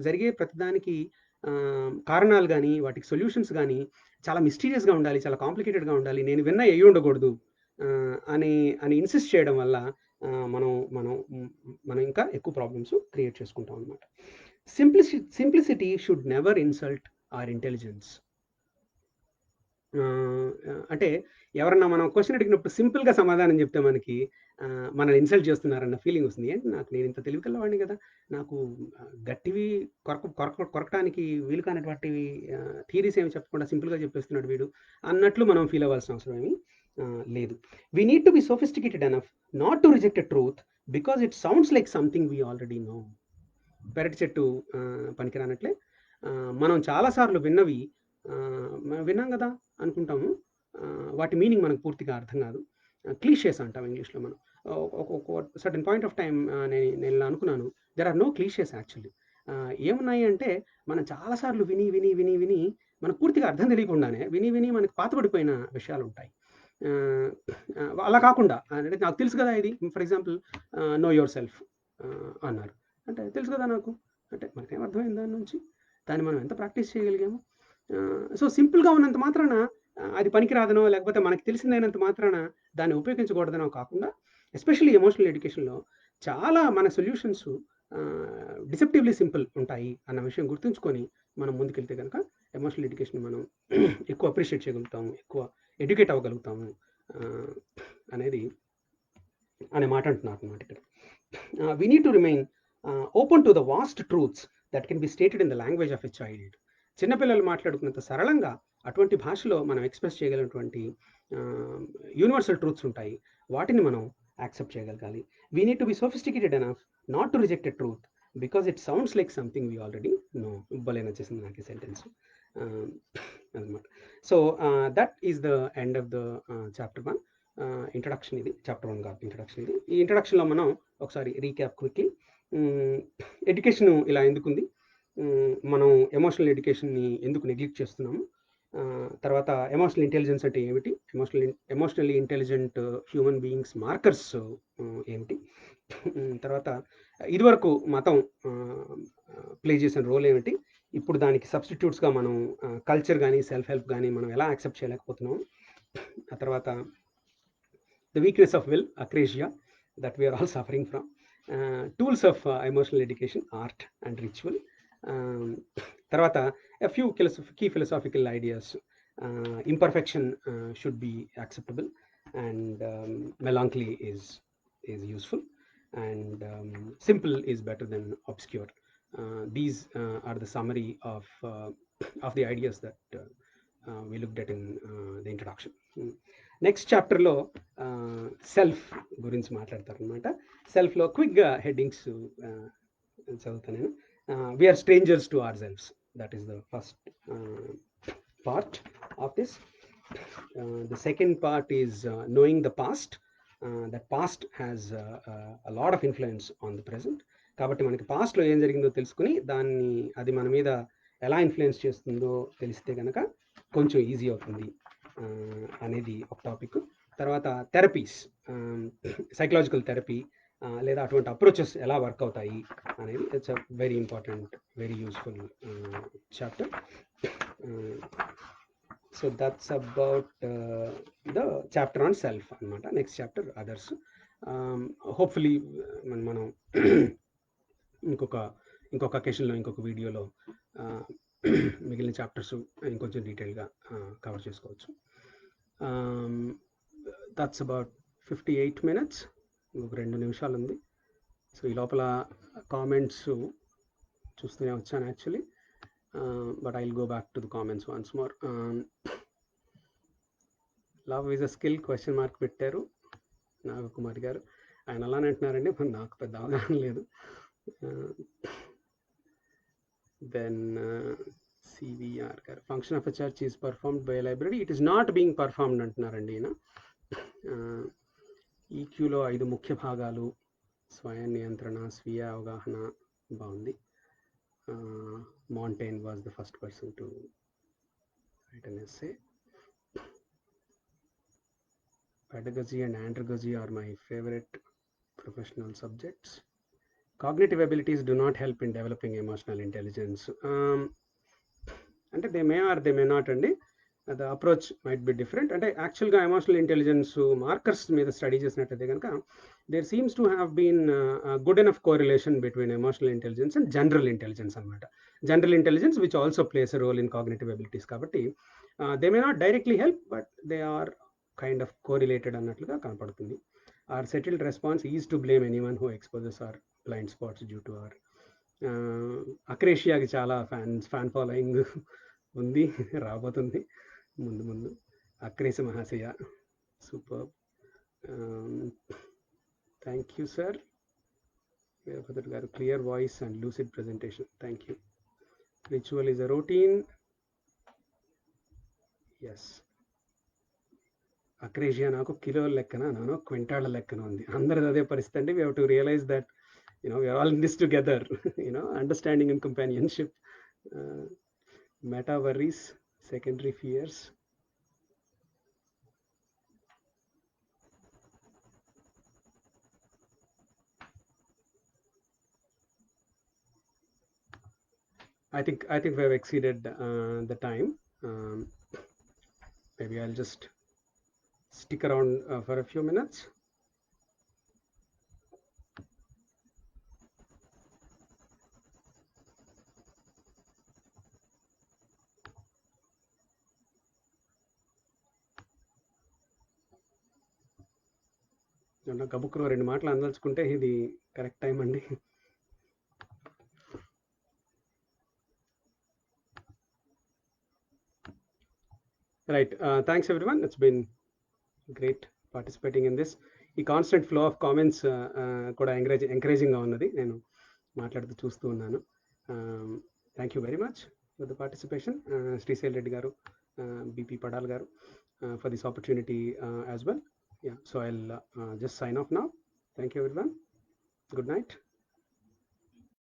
జరిగే ప్రతిదానికి కారణాలు కానీ వాటికి సొల్యూషన్స్ కానీ చాలా మిస్టీరియస్గా ఉండాలి, చాలా కాంప్లికేటెడ్గా ఉండాలి, నేను విన్నా అయ్యి ఉండకూడదు అని ఇన్సిస్ట్ చేయడం వల్ల మనం ఇంకా ఎక్కువ ప్రాబ్లమ్స్ క్రియేట్ చేసుకుంటాం అనమాట. Simplicity should never insult our intelligence. అంటే ఎవరన్నా మనం క్వెషన్ అడిగినప్పుడు సింపుల్‌గా సమాధానం చెప్తే మనకి మనల్ని ఇన్సల్ట్ చేస్తున్నారన్న ఫీలింగ్ వస్తుంది. ఏంటి నేను ఇంత తెలివి కల్లవాడిని కదా! నాకు గట్టివి కొరకటానికి వీలు కానటువంటివి థియరీస్ ఏమి చెప్పకుండా సింపుల్‌గా చెప్పేస్తున్నాడు వీడు అన్నట్లు మనం ఫీల్ అవ్వాల్సిన అవసరం ఏమీ లేదు. We need to be sophisticated enough not to reject a truth because it sounds like something we already know. పెరటి చెట్టు పనికిరానట్లే మనం చాలాసార్లు విన్నవి విన్నాం కదా అనుకుంటాము. వాటి మీనింగ్ మనకు పూర్తిగా అర్థం కాదు. క్లీషేస్ అంటాం ఇంగ్లీష్లో మనం. ఒక సర్టెన్ పాయింట్ ఆఫ్ టైం నేను ఇలా అనుకున్నాను, there are no clichés actually. ఏమున్నాయి అంటే మనం చాలాసార్లు విని విని విని విని మనకు పూర్తిగా అర్థం తెలియకుండానే విని విని మనకు పాతపడిపోయిన విషయాలు ఉంటాయి. అలా కాకుండా అంటే నాకు తెలుసు కదా ఇది, for example know yourself అన్నారు అంటే తెలుసు కదా నాకు, అంటే మనకేం అర్థమైంది దాని నుంచి, దాన్ని మనం ఎంత ప్రాక్టీస్ చేయగలిగాము. సో సింపుల్గా ఉన్నంత మాత్రాన అది పనికిరాదనో లేకపోతే మనకి తెలిసిందైనంత మాత్రాన దాన్ని ఉపయోగించకూడదనో కాకుండా, ఎస్పెషల్లీ ఎమోషనల్ ఎడ్యుకేషన్లో చాలా మన సొల్యూషన్స్ డిసెప్టివ్లీ సింపుల్ ఉంటాయి అన్న విషయం గుర్తుంచుకొని మనం ముందుకెళ్తే కనుక ఎమోషనల్ ఎడ్యుకేషన్ మనం ఎక్కువ అప్రిషియేట్ చేయగలుగుతాము, ఎక్కువ ఎడ్యుకేట్ అవ్వగలుగుతాము అనే మాట అంటున్నారు అన్నమాట ఇక్కడ. We need to remain open to the vast truths that can be stated in the language of a child. చిన్నపిల్లలు మాట్లాడుకున్నంత సరళంగా అటువంటి భాషలో మనం ఎక్స్ప్రెస్ చేయగలిగినటువంటి యూనివర్సల్ ట్రూత్స్ ఉంటాయి, వాటిని మనం యాక్సెప్ట్ చేయగలగాలి. We need to be sophisticated enough not to reject a truth because it sounds like something we already know. ఇవ్వలేని వచ్చేసింది నాకు ఈ సెంటెన్స్ అనమాట. So that is the end of the chapter 1. Introduction ఇది, చాప్టర్ 1 కాదు ఇంట్రడక్షన్ ఇది. ఈ ఇంట్రడక్షన్లో మనం ఒకసారి రీక్యాప్ క్విక్లీ. ఎడ్యుకేషన్ ఇలా ఎందుకుంది, మనం ఎమోషనల్ ఎడ్యుకేషన్ని ఎందుకు నెగ్లెక్ట్ చేస్తున్నాము, తర్వాత ఎమోషనల్ ఇంటెలిజెన్స్ అంటే ఏమిటి, emotionally intelligent human beings markers ఏమిటి, తర్వాత ఇదివరకు మతం ప్లే చేసిన రోల్ ఏమిటి, ఇప్పుడు దానికి సబ్స్టిట్యూట్స్గా మనం కల్చర్ కానీ సెల్ఫ్ హెల్ప్ కానీ మనం ఎలా యాక్సెప్ట్ చేయలేకపోతున్నాము, ఆ తర్వాత the weakness of will, acrasia, that we are all suffering from, tools of emotional education, art and ritual, tarvata a few key philosophical ideas. Imperfection should be acceptable, and melancholy is useful, and simple is better than obscure. These are the summary of the ideas that we looked at in the introduction. Next చాప్టర్లో సెల్ఫ్ గురించి మాట్లాడతారు అనమాట. సెల్ఫ్లో క్విక్గా హెడ్డింగ్స్ చదువుతాను నేను. We're strangers to our selfs, that is the first part of this. The second part is knowing the past. That past has a lot of influence on the present. కాబట్టి మనకి పాస్ట్లో ఏం జరిగిందో తెలుసుకుని అది మన మీద ఎలా ఇన్ఫ్లుయెన్స్ చేస్తుందో తెలిస్తే కనుక కొంచెం ఈజీ అవుతుంది అనేది ఒక టాపిక్. తర్వాత థెరపీస్, సైకలాజికల్ థెరపీ లేదా అటువంటి అప్రోచెస్ ఎలా వర్క్ అవుతాయి అనేది it's a very important, very useful chapter. So that's about the chapter on self అనమాట. Next chapter others. హోప్ఫుల్లీ మనం ఇంకొక అకేషన్లో ఇంకొక వీడియోలో మిగిలిన చాప్టర్స్ ఇంకొంచెం డీటెయిల్గా కవర్ చేసుకోవచ్చు. That's about 58 minutes. ఇంకొక 2 నిమిషాలు ఉంది. సో ఈ లోపల కామెంట్స్ చూస్తూనే వచ్చాను actually, but I will go back to the comments once more. Love is a skill question mark పెట్టారు నాగకుమారి గారు. ఆయన అలానే అంటున్నారండి, మరి నాకు పెద్ద అవగాహన లేదు. Then CVR గారు, function of a church is performed by a library. It is not being performed అంటున్నారండి ఈయన. ఈక్యూలో 5 ముఖ్య భాగాలు, స్వయం నియంత్రణ, స్వీయ అవగాహన, బాగుంది. Montaigne was the first person to write an essay. Pedagogy and andragogy are my favorite professional subjects. Cognitive abilities do not help in developing emotional intelligence. అంటే they may or they may not అండి. The approach might be different. అంటే యాక్చువల్గా ఎమోషనల్ ఇంటెలిజెన్స్ మార్కర్స్ మీద స్టడీ చేసినట్టయితే కనుక there seems to have been good enough correlation between emotional intelligence and general intelligence అనమాట. General intelligence which also plays a role in cognitive abilities. కాబట్టి they may not directly help, but they are kind of correlated అన్నట్లుగా కనపడుతుంది. Our settled response is to blame anyone who exposes our blind spots due to our అక్రేషియాకి చాలా ఫ్యాన్ ఫాలోయింగ్ ఉంది, రాబోతుంది ముందు ముందు. అక్రేష్ మహాశయ, super. Thank you sir Veerabhadra garu. Clear voice and lucid presentation, thank you. Ritual is a routine. Yes, akrasia నాకు కిలోల లెక్కన, నాను క్వింటాళ్ళ లెక్కన ఉంది. అందరిది అదే పరిస్థితి అండి. We have to realise that we are all in this together. Understanding and companionship. Meta worries, secondary fears. I think we have exceeded the time. Maybe I'll just stick around for a few minutes. గబుక్కులో 2 మాటలు అందలుచుకుంటే ఇది కరెక్ట్ టైం అండి. Right, thanks everyone. It's been great participating in this. ఈ కాన్స్టెంట్ ఫ్లో ఆఫ్ కామెంట్స్ కూడా ఎంకరేజింగ్గా ఉన్నది, నేను మాట్లాడుతూ చూస్తూ ఉన్నాను. Thank you very much for the participation, Srishail Reddy garu, B P Padal గారు, for this opportunity as well. Yeah, so I'll just sign off now. Thank you everyone. Good night.